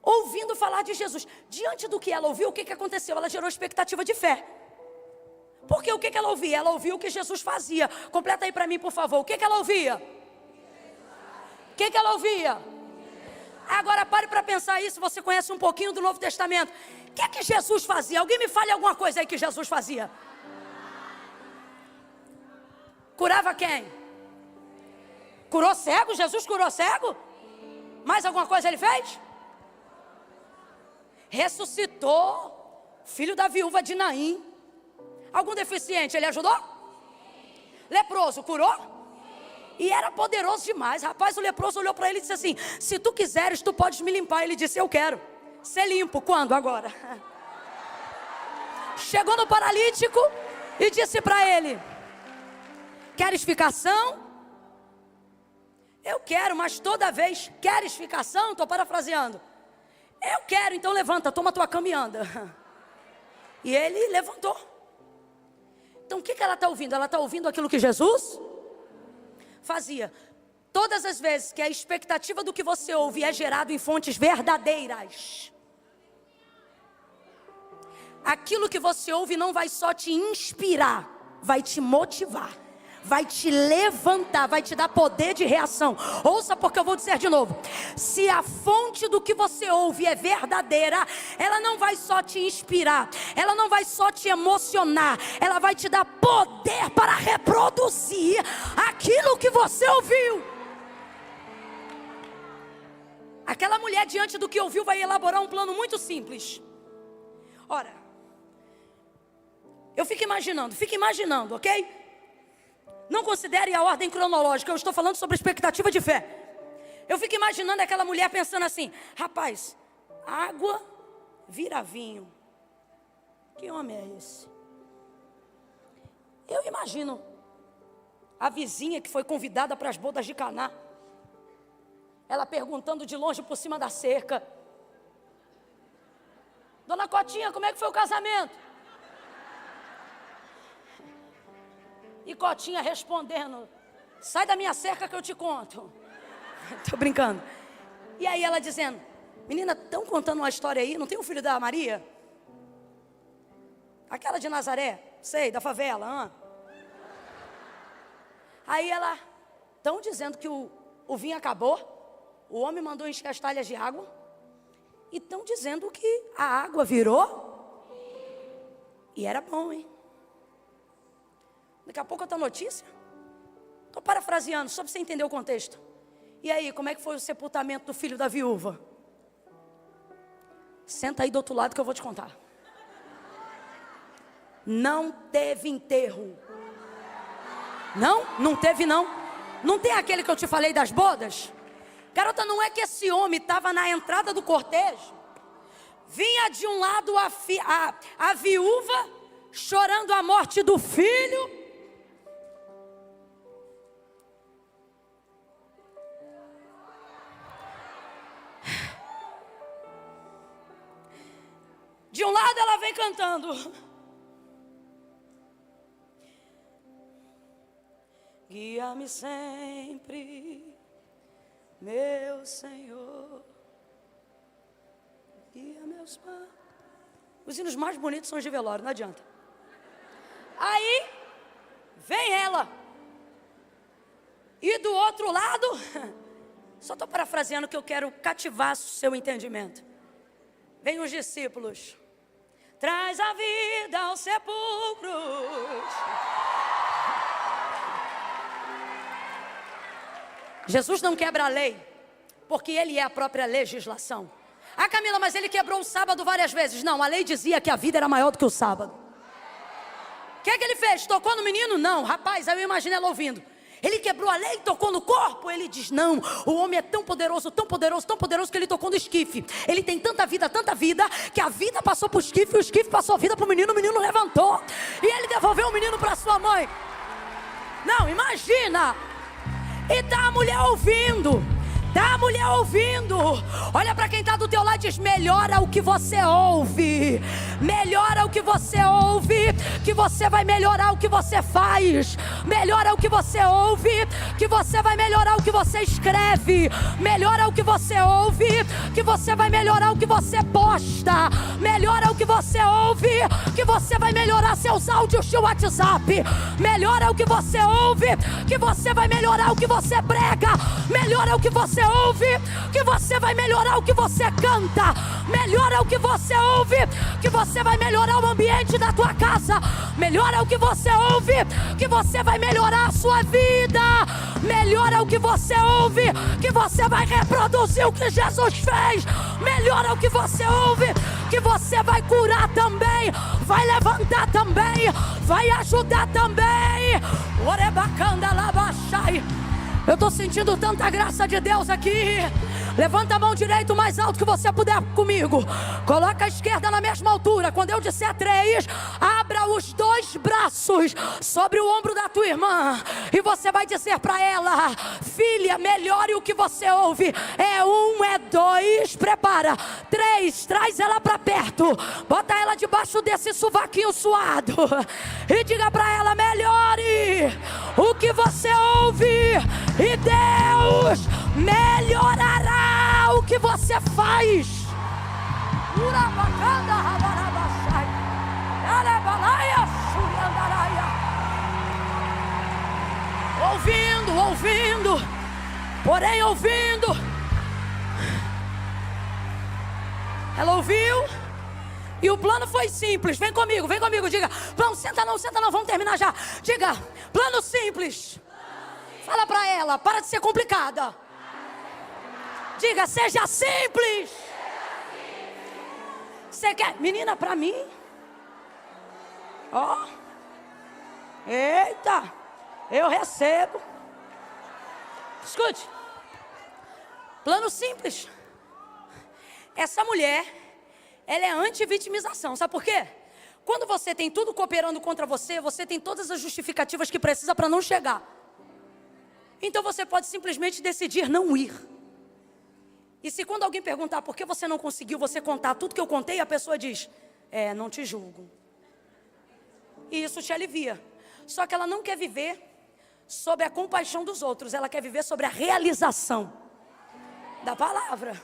Ouvindo falar de Jesus. Diante do que ela ouviu, o que aconteceu? Ela gerou expectativa de fé. Porque o que ela ouvia? Ela ouvia o que Jesus fazia. Completa aí para mim, por favor. O que ela ouvia? O que ela ouvia? Agora pare para pensar isso. Você conhece um pouquinho do Novo Testamento. O que Jesus fazia? Alguém me fale alguma coisa aí que Jesus fazia. Curava quem? Curou cego? Jesus curou cego? Mais alguma coisa ele fez? Ressuscitou filho da viúva de Naim. Algum deficiente ele ajudou? Leproso curou? E era poderoso demais. Rapaz, o leproso olhou para ele e disse assim: se tu quiseres, tu podes me limpar. Ele disse: eu quero ser limpo. Quando? Agora. Chegou no paralítico e disse para ele: queres ficar são? Eu quero, mas toda vez. Queres ficar são? Estou parafraseando. Eu quero, então levanta, toma tua cama e anda. E ele levantou. Então o que ela está ouvindo? Ela está ouvindo aquilo que Jesus fazia. Todas as vezes que a expectativa do que você ouve é gerado em fontes verdadeiras, aquilo que você ouve não vai só te inspirar, vai te motivar, vai te levantar, vai te dar poder de reação. Ouça, porque eu vou dizer de novo: se a fonte do que você ouve é verdadeira, ela não vai só te inspirar, ela não vai só te emocionar, ela vai te dar poder para reproduzir aquilo que você ouviu. Aquela mulher, diante do que ouviu, vai elaborar um plano muito simples. Ora, eu fico imaginando, ok? Não considere a ordem cronológica, eu estou falando sobre expectativa de fé. Eu fico imaginando aquela mulher pensando assim: rapaz, água vira vinho. Que homem é esse? Eu imagino a vizinha que foi convidada para as bodas de Caná, ela perguntando de longe por cima da cerca: Dona Cotinha, como é que foi o casamento? E Cotinha respondendo: sai da minha cerca que eu te conto. Tô brincando. E aí ela dizendo: menina, estão contando uma história aí, não tem um filho da Maria? Aquela de Nazaré, sei, da favela. Aí ela, estão dizendo que o vinho acabou, o homem mandou encher as talhas de água, e estão dizendo que a água virou, e era bom, hein? Daqui a pouco outra notícia. Estou parafraseando, só para você entender o contexto. E aí, como é que foi o sepultamento do filho da viúva? Senta aí do outro lado que eu vou te contar. Não teve enterro. Não teve não. Não tem aquele que eu te falei das bodas? Garota, não é que esse homem estava na entrada do cortejo, vinha de um lado a viúva chorando a morte do filho, de um lado ela vem cantando: guia-me sempre, meu Senhor, guia meus passos. Os hinos mais bonitos são os de velório, não adianta. Aí vem ela, e do outro lado, só estou parafraseando que eu quero cativar o seu entendimento. Vem os discípulos: traz a vida aos sepulcros. Jesus não quebra a lei, porque Ele é a própria legislação. Ah, Camila, mas Ele quebrou o sábado várias vezes. Não, a lei dizia que a vida era maior do que o sábado. O que é que Ele fez? Tocou no menino? Não, rapaz, aí eu imagino ela ouvindo. Ele quebrou a lei, tocou no corpo. Ele diz: não, o homem é tão poderoso, tão poderoso, tão poderoso, que ele tocou no esquife. Ele tem tanta vida, que a vida passou para o esquife, e o esquife passou a vida para o menino levantou, e ele devolveu o menino para sua mãe. Não, imagina. E tá a mulher ouvindo. Olha para quem está do teu lado e diz: melhora o que você ouve. Melhora o que você ouve, que você vai melhorar o que você faz. Melhora o que você ouve, que você vai melhorar o que você escreve. Melhora o que você ouve, que você vai melhorar o que você posta. Melhora o que você ouve, que você vai melhorar seus áudios de WhatsApp. Melhora o que você ouve, que você vai melhorar o que você prega. Melhora o que você ouve, que você vai melhorar o que você canta. Melhora o que você ouve, que você vai melhorar o ambiente da tua casa. Melhora o que você ouve, que você vai melhorar a sua vida. Melhora o que você ouve, que você vai reproduzir o que Jesus fez. Melhora o que você ouve, que você vai curar também, vai levantar também, vai ajudar também. Orebacanda labachai. Eu estou sentindo tanta graça de Deus aqui. Levanta a mão direita o mais alto que você puder comigo. Coloca a esquerda na mesma altura. Quando eu disser 3, abra os 2 braços sobre o ombro da tua irmã. E você vai dizer para ela: filha, melhore o que você ouve. É 1, é 2, prepara. 3, traz ela para perto. Bota ela debaixo desse sovaquinho suado. E diga para ela: melhore o que você ouve. E Deus melhorará o que você faz. Ouvindo, porém ouvindo. Ela ouviu. E o plano foi simples. Vem comigo, diga: plano, senta não, vamos terminar já. Diga: plano simples. Fala pra ela: para de ser complicada. Diga: seja simples. Você quer? Menina, pra mim. Ó. Eita. Eu recebo. Escute. Plano simples. Essa mulher, ela é anti-vitimização. Sabe por quê? Quando você tem tudo cooperando contra você, você tem todas as justificativas que precisa para não chegar. Então você pode simplesmente decidir não ir. E se quando alguém perguntar por que você não conseguiu você contar tudo que eu contei, a pessoa diz, não te julgo. E isso te alivia. Só que ela não quer viver sobre a compaixão dos outros, ela quer viver sobre a realização da palavra.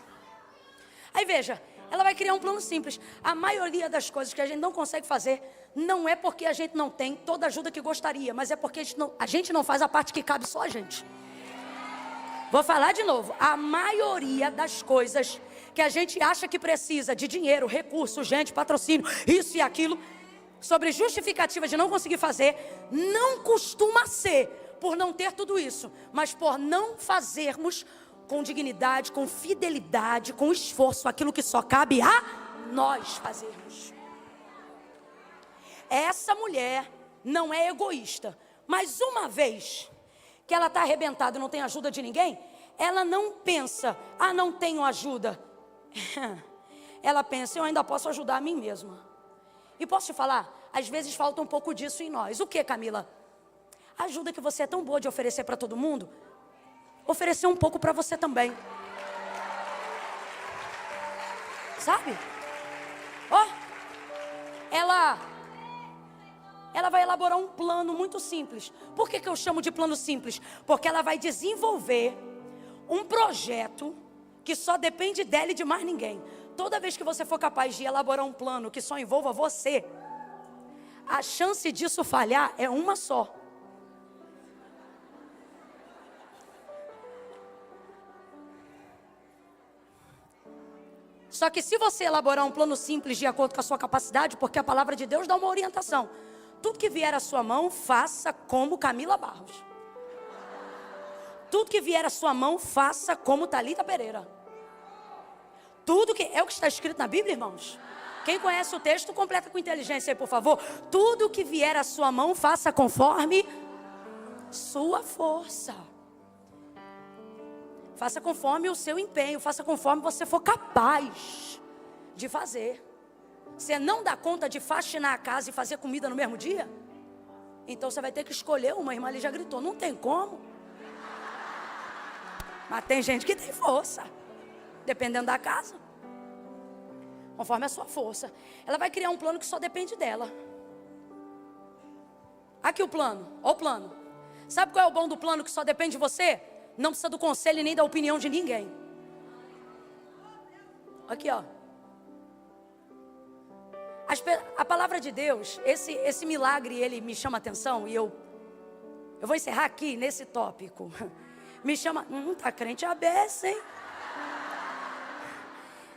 Aí veja, ela vai criar um plano simples. A maioria das coisas que a gente não consegue fazer, não é porque a gente não tem toda a ajuda que gostaria, mas é porque a gente não faz a parte que cabe só a gente. Vou falar de novo, a maioria das coisas que a gente acha que precisa de dinheiro, recurso, gente, patrocínio, isso e aquilo, sobre justificativa de não conseguir fazer, não costuma ser por não ter tudo isso, mas por não fazermos com dignidade, com fidelidade, com esforço, aquilo que só cabe a nós fazermos. Essa mulher não é egoísta, mas uma vez que ela está arrebentada e não tem ajuda de ninguém, ela não pensa, não tenho ajuda. Ela pensa, eu ainda posso ajudar a mim mesma. E posso te falar, às vezes falta um pouco disso em nós. O que, Camila? A ajuda que você é tão boa de oferecer para todo mundo, oferecer um pouco para você também. Sabe? Ela vai elaborar um plano muito simples. Por que eu chamo de plano simples? Porque ela vai desenvolver um projeto que só depende dela e de mais ninguém. Toda vez que você for capaz de elaborar um plano que só envolva você, a chance disso falhar é uma só. Só que se você elaborar um plano simples de acordo com a sua capacidade, porque a palavra de Deus dá uma orientação. Tudo que vier à sua mão, faça como Camila Barros. Tudo que vier à sua mão, faça como Thalita Pereira. Tudo que... É o que está escrito na Bíblia, irmãos? Quem conhece o texto, completa com inteligência aí, por favor. Tudo que vier à sua mão, faça conforme sua força. Faça conforme o seu empenho, faça conforme você for capaz de fazer. Você não dá conta de faxinar a casa e fazer comida no mesmo dia? Então você vai ter que escolher uma. A irmã ali já gritou, não tem como. Mas tem gente que tem força, dependendo da casa. Conforme a sua força. Ela vai criar um plano que só depende dela. Aqui o plano, olha o plano. Sabe qual é o bom do plano que só depende de você? Não precisa do conselho e nem da opinião de ninguém. Aqui, ó. A palavra de Deus, esse milagre, ele me chama a atenção. E eu vou encerrar aqui nesse tópico. Me chama... tá crente a beça, hein?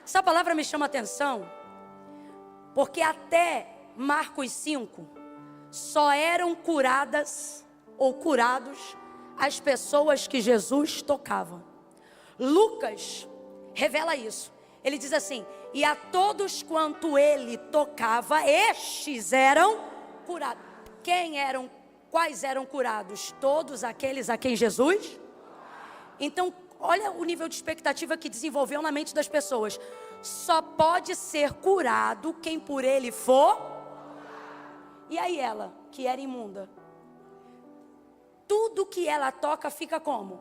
Essa palavra me chama a atenção porque até Marcos 5 só eram curadas ou curados as pessoas que Jesus tocava. Lucas revela isso. Ele diz assim: e a todos quanto ele tocava, estes eram curados. Quais eram curados? Todos aqueles a quem Jesus. Então, olha o nível de expectativa que desenvolveu na mente das pessoas. Só pode ser curado quem por ele for. E aí ela, que era imunda, tudo que ela toca fica como?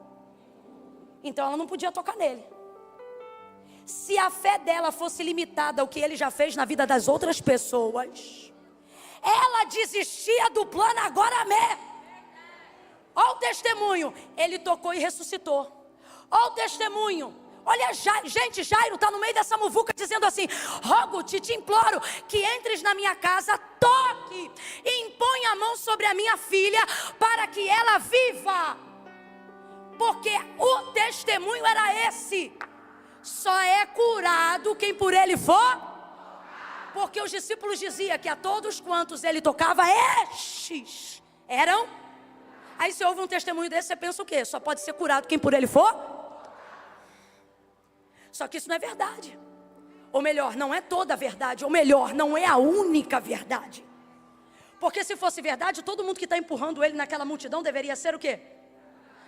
Então ela não podia tocar nele. Se a fé dela fosse limitada ao que ele já fez na vida das outras pessoas, ela desistia do plano agora mesmo. Olha o testemunho, ele tocou e ressuscitou. Olha o testemunho, olha, gente, Jairo está no meio dessa muvuca dizendo assim: rogo-te, te imploro que entres na minha casa, toque e impõe a mão sobre a minha filha para que ela viva. Porque o testemunho era esse: só é curado quem por ele for. Porque os discípulos diziam que a todos quantos ele tocava, estes eram. Aí você ouve um testemunho desse, você pensa o quê? Só pode ser curado quem por ele for? Só que isso não é verdade. Ou melhor, não é toda a verdade. Ou melhor, não é a única verdade. Porque se fosse verdade, todo mundo que está empurrando ele naquela multidão deveria ser o quê?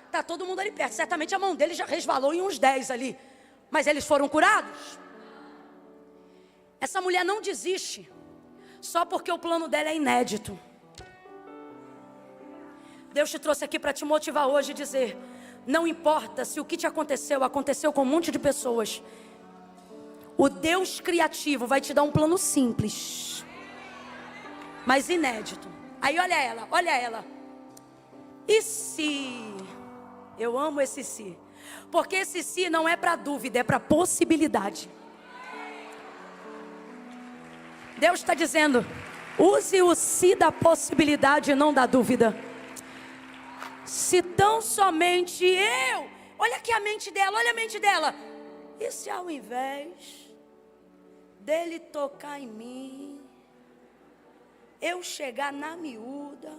Está todo mundo ali perto. Certamente a mão dele já resvalou em uns 10 ali. Mas eles foram curados. Essa mulher não desiste só porque o plano dela é inédito. Deus te trouxe aqui para te motivar hoje e dizer: não importa se o que te aconteceu com um monte de pessoas, o Deus criativo vai te dar um plano simples, mas inédito. Aí olha ela. E se? Eu amo esse se. Porque esse se não é para dúvida, é para possibilidade. Deus está dizendo: use o se da possibilidade e não da dúvida. Se tão somente eu, olha aqui a mente dela, olha a mente dela. E se ao invés dele tocar em mim, eu chegar na miúda?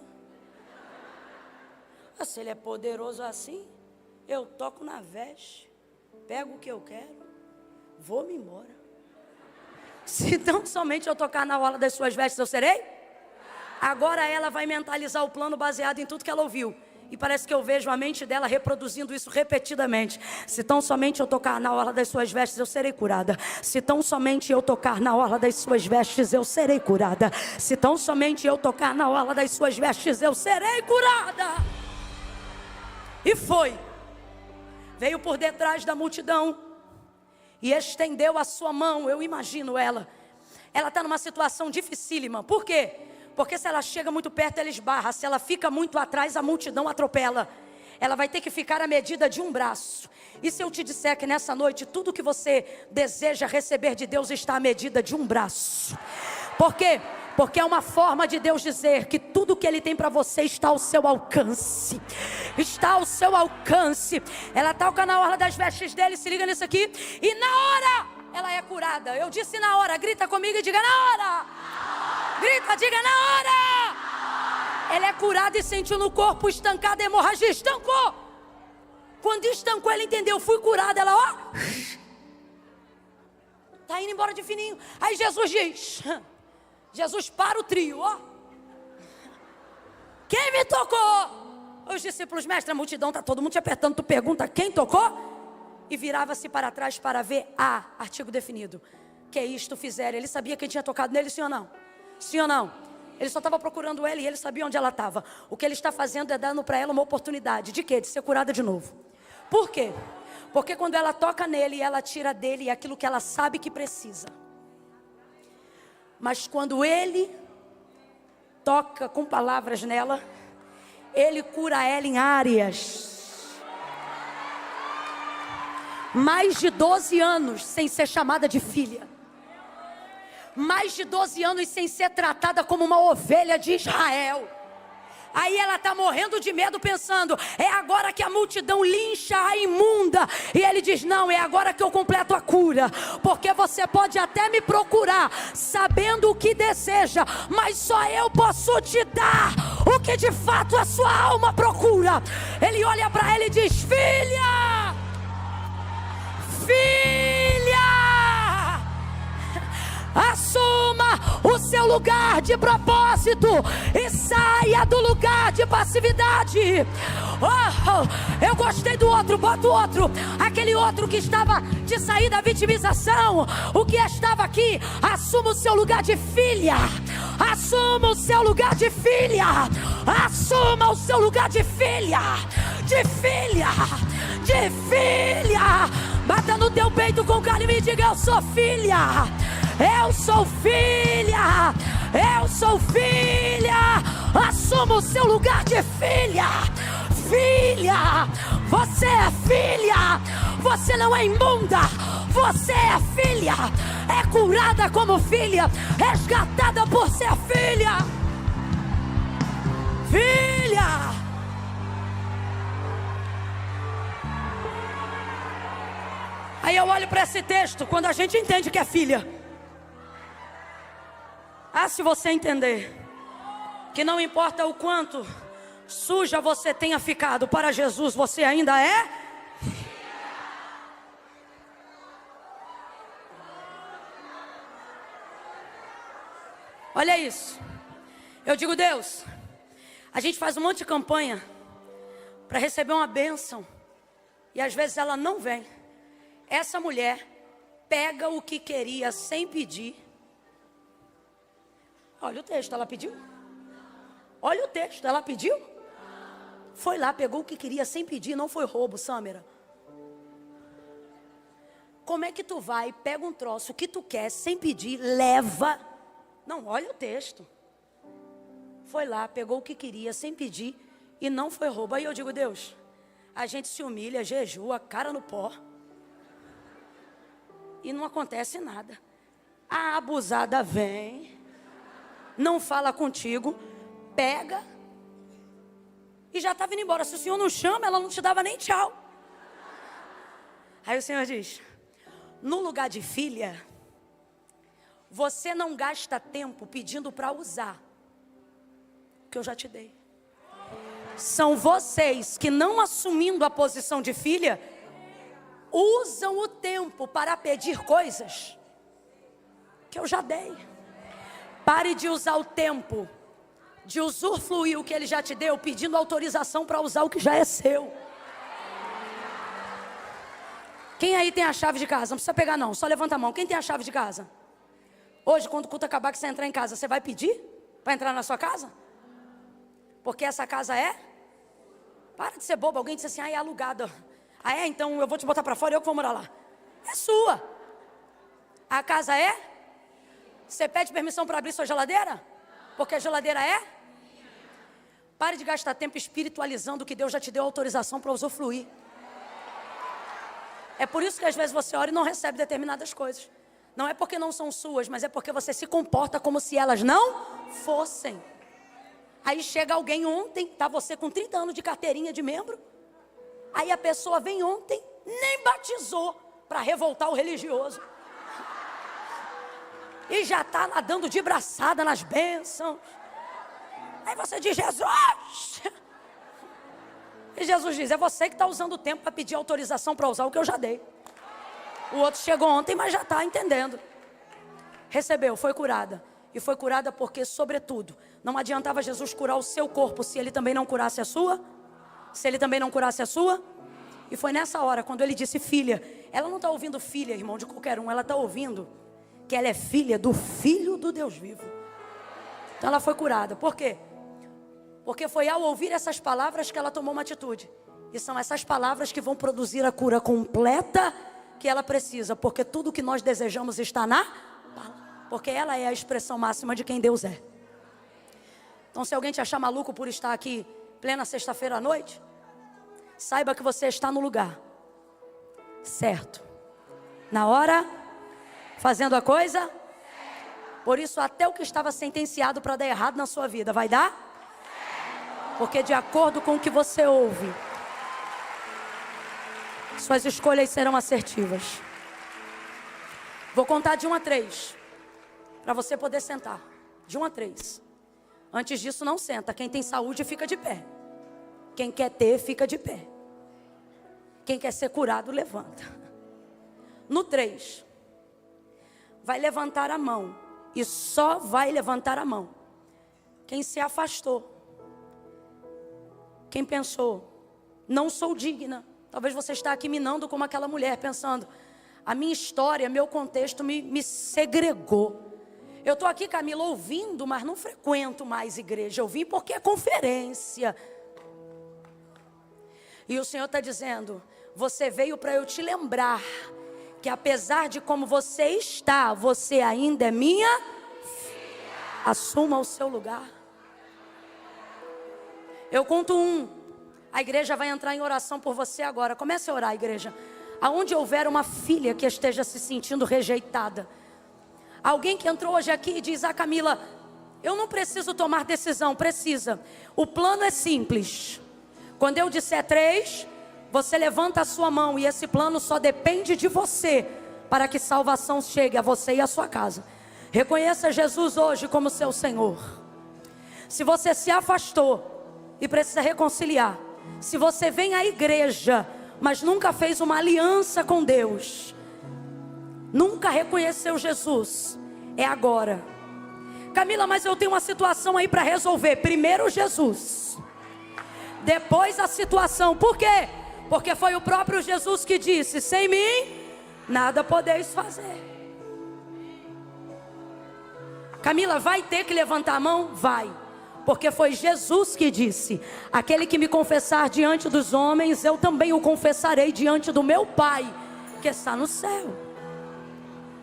Se ele é poderoso assim, eu toco na veste, pego o que eu quero, vou-me embora. Se tão somente eu tocar na orla das suas vestes, eu serei? Agora ela vai mentalizar o plano baseado em tudo que ela ouviu. E parece que eu vejo a mente dela reproduzindo isso repetidamente. Se tão somente eu tocar na orla das suas vestes, eu serei curada. Se tão somente eu tocar na orla das suas vestes, eu serei curada. Se tão somente eu tocar na orla das suas vestes, eu serei curada. E foi. Veio por detrás da multidão e estendeu a sua mão. Eu imagino ela. Ela está numa situação dificílima. Por quê? Porque se ela chega muito perto, ela esbarra. Se ela fica muito atrás, a multidão atropela. Ela vai ter que ficar à medida de um braço. E se eu te disser que nessa noite, tudo que você deseja receber de Deus está à medida de um braço? Por quê? Porque é uma forma de Deus dizer que tudo que Ele tem para você está ao seu alcance. Está ao seu alcance. Ela toca na orla das vestes dele, se liga nisso aqui. E na hora, ela é curada. Eu disse na hora, grita comigo e diga na hora. Grita, diga na hora. Ela é curada e sentiu no corpo estancada, a hemorragia estancou. Quando estancou, ela entendeu, fui curada. Ela, ó, tá indo embora de fininho. Aí Jesus diz, Jesus para o trio, ó. Quem me tocou? Os discípulos, mestre, a multidão, tá todo mundo te apertando. Tu pergunta quem tocou? E virava-se para trás para ver artigo definido. Que isto fizeram? Ele sabia quem tinha tocado nele, sim ou não? Sim ou não? Ele só estava procurando ela e ele sabia onde ela estava. O que ele está fazendo é dando para ela uma oportunidade. De quê? De ser curada de novo. Por quê? Porque quando ela toca nele, ela tira dele aquilo que ela sabe que precisa. Mas quando ele toca com palavras nela, ele cura ela em áreas. Mais de 12 anos sem ser chamada de filha. Mais de 12 anos sem ser tratada como uma ovelha de Israel. Aí ela está morrendo de medo pensando, é agora que a multidão lincha a imunda. E ele diz, não, é agora que eu completo a cura. Porque você pode até me procurar, sabendo o que deseja, mas só eu posso te dar o que de fato a sua alma procura. Ele olha para ela e diz, filha, filha, assuma o seu lugar de propósito e saia do lugar de passividade. Eu gostei do outro, bota o outro. Aquele outro que estava de sair da vitimização, o que estava aqui, assuma o seu lugar de filha. Assuma o seu lugar de filha. Assuma o seu lugar de filha. De filha. De filha. Bata no teu peito com carinho e diga, eu sou filha. Eu sou filha, eu sou filha. Assuma o seu lugar de filha. Filha, você é filha. Você não é imunda, você é filha. É curada como filha, resgatada por ser filha. Filha. Aí eu olho para esse texto, quando a gente entende que é filha. Se você entender que não importa o quanto suja você tenha ficado, para Jesus você ainda é. Olha isso. Eu digo, Deus, a gente faz um monte de campanha para receber uma bênção e às vezes ela não vem. essa mulher pega o que queria sem pedir. Olha o texto, ela pediu? Olha o texto, ela pediu? Foi lá, pegou o que queria sem pedir, não foi roubo, Sâmera. Como é que tu vai, pega um troço que tu quer sem pedir, leva? Não, olha o texto. Foi lá, pegou o que queria sem pedir e não foi roubo. Aí eu digo, Deus, a gente se humilha, jejua, cara no pó. E não acontece nada. A abusada vem, não fala contigo, pega e já está vindo embora. Se o Senhor não chama, ela não te dava nem tchau. Aí o Senhor diz, no lugar de filha, você não gasta tempo pedindo para usar o que eu já te dei. São vocês que, não assumindo a posição de filha, usam o tempo para pedir coisas que eu já dei. Pare de usar o tempo, de usufruir o que Ele já te deu, pedindo autorização para usar o que já é seu. Quem aí tem a chave de casa? Não precisa pegar não, só levanta a mão. Quem tem a chave de casa? Hoje, quando o culto acabar, que você entrar em casa, você vai pedir para entrar na sua casa? Porque essa casa é? Para de ser bobo. Alguém disse assim, é alugada. Ah, é? Então eu vou te botar para fora e eu que vou morar lá. É sua. A casa é? Você pede permissão para abrir sua geladeira? Porque a geladeira é? Pare de gastar tempo espiritualizando o que Deus já te deu autorização para usufruir. É por isso que às vezes você ora e não recebe determinadas coisas. Não é porque não são suas, mas é porque você se comporta como se elas não fossem. Aí chega alguém ontem, tá você com 30 anos de carteirinha de membro. Aí a pessoa vem ontem, nem batizou para revoltar o religioso. E já está nadando de braçada nas bênçãos. Aí você diz, Jesus! E Jesus diz, é você que está usando o tempo para pedir autorização para usar o que eu já dei. O outro chegou ontem, mas já está entendendo. Recebeu, foi curada. E foi curada porque, sobretudo, não adiantava Jesus curar o seu corpo se Ele também não curasse a sua. Se Ele também não curasse a sua. E foi nessa hora, quando Ele disse filha. Ela não está ouvindo filha, irmão, de qualquer um. Ela está ouvindo que ela é filha do Filho do Deus vivo. Então ela foi curada. Por quê? Porque foi ao ouvir essas palavras que ela tomou uma atitude. E são essas palavras que vão produzir a cura completa que ela precisa. Porque tudo que nós desejamos está na palavra. Porque ela é a expressão máxima de quem Deus é. Então se alguém te achar maluco por estar aqui plena sexta-feira à noite, saiba que você está no lugar certo, na hora, fazendo a coisa. Por isso até o que estava sentenciado para dar errado na sua vida vai dar. Porque de acordo com o que você ouve, suas escolhas serão assertivas. Vou contar de 1 a 3, para você poder sentar. De 1 a 3. Antes disso não senta. Quem tem saúde fica de pé. Quem quer ter, fica de pé. Quem quer ser curado, levanta. No 3, vai levantar a mão. E só vai levantar a mão quem se afastou. Quem pensou, não sou digna. Talvez você está aqui minando como aquela mulher, pensando, a minha história, meu contexto me segregou. Eu estou aqui, Camila, ouvindo, mas não frequento mais igreja. Eu vim porque é conferência. E o Senhor está dizendo, você veio para eu te lembrar que apesar de como você está, você ainda é minha filha. Assuma o seu lugar. Eu conto 1. A igreja vai entrar em oração por você agora. Comece a orar, igreja. Aonde houver uma filha que esteja se sentindo rejeitada. Alguém que entrou hoje aqui e diz, Camila, eu não preciso tomar decisão. Precisa. O plano é simples. Quando eu disser 3, você levanta a sua mão. E esse plano só depende de você, para que salvação chegue a você e a sua casa. Reconheça Jesus hoje como seu Senhor. Se você se afastou e precisa reconciliar. Se você vem à igreja, mas nunca fez uma aliança com Deus, nunca reconheceu Jesus, é agora. Camila, mas eu tenho uma situação aí para resolver. Primeiro Jesus, depois a situação. Por quê? Porque foi o próprio Jesus que disse, sem mim nada podeis fazer. Camila, vai ter que levantar a mão? Vai. Porque foi Jesus que disse: aquele que me confessar diante dos homens, eu também o confessarei diante do meu Pai, que está no céu.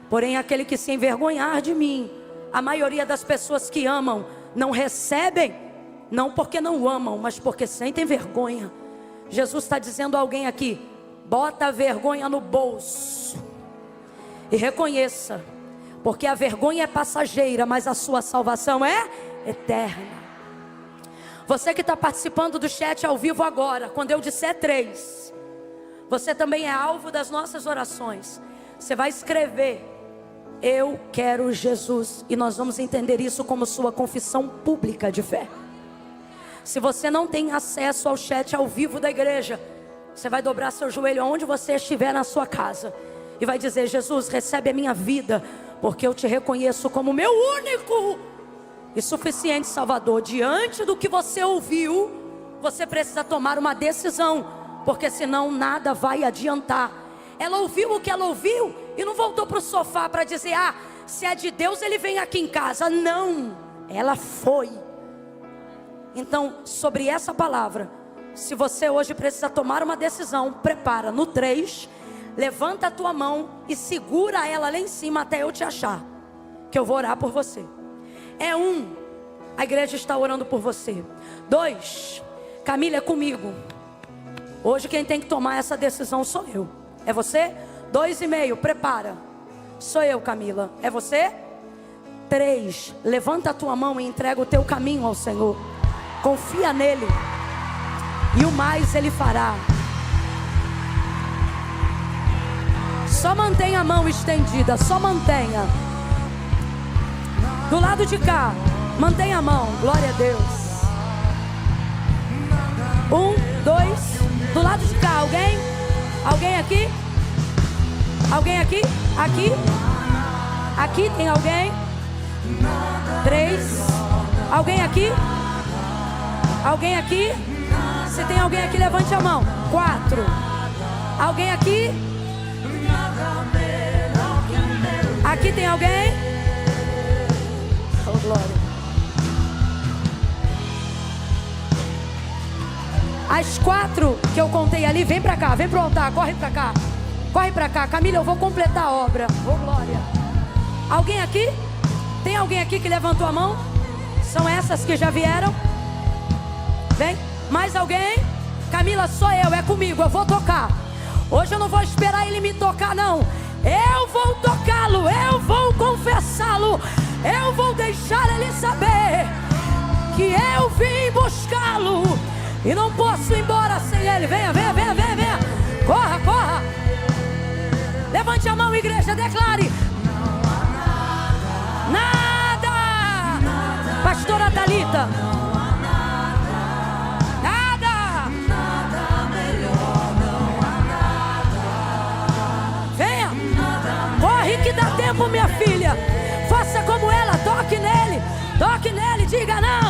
Porém, aquele que se envergonhar de mim, a maioria das pessoas que amam, não recebem, não porque não amam, mas porque sentem vergonha. Jesus está dizendo a alguém aqui: bota a vergonha no bolso e reconheça, porque a vergonha é passageira, mas a sua salvação é eterna. Você que está participando do chat ao vivo agora, quando eu disser 3, você também é alvo das nossas orações. Você vai escrever: eu quero Jesus, e nós vamos entender isso como sua confissão pública de fé. Se você não tem acesso ao chat ao vivo da igreja, você vai dobrar seu joelho aonde você estiver na sua casa e vai dizer: Jesus, recebe a minha vida, porque eu te reconheço como meu único e suficiente Salvador. Diante do que você ouviu, você precisa tomar uma decisão, porque senão nada vai adiantar. Ela ouviu o que ela ouviu e não voltou para o sofá para dizer: ah, se é de Deus ele vem aqui em casa. Não, ela foi. Então, sobre essa palavra, se você hoje precisa tomar uma decisão, prepara. No 3, levanta a tua mão e segura ela lá em cima até eu te achar, que eu vou orar por você. 1, a igreja está orando por você. 2, Camila, é comigo. Hoje quem tem que tomar essa decisão sou eu. É você? 2,5, prepara. Sou eu, Camila. É você? 3, levanta a tua mão e entrega o teu caminho ao Senhor. Confia nele, e o mais ele fará. Só mantenha a mão estendida, só mantenha. Do lado de cá, mantenha a mão, glória a Deus. 1, 2, do lado de cá, alguém? Alguém aqui? Alguém aqui? Aqui? Aqui tem alguém? 3, alguém aqui? Alguém aqui? Se tem alguém aqui, levante a mão. 4, alguém aqui? Aqui tem alguém? Oh, glória. As 4 que eu contei ali, vem pra cá, vem pro altar, corre pra cá. Corre pra cá, Camila, eu vou completar a obra. Oh, glória. Alguém aqui? Tem alguém aqui que levantou a mão? São essas que já vieram? Vem, mais alguém? Camila, sou eu, é comigo, eu vou tocar. Hoje eu não vou esperar ele me tocar, não. Eu vou tocá-lo, eu vou confessá-lo, eu vou deixar ele saber que eu vim buscá-lo e não posso ir embora sem ele. Venha, venha, venha, venha, venha. Corra, corra. Levante a mão, igreja, declare: nada. Pastora Thalita. Que dá tempo, minha filha. Faça como ela, toque nele, diga não.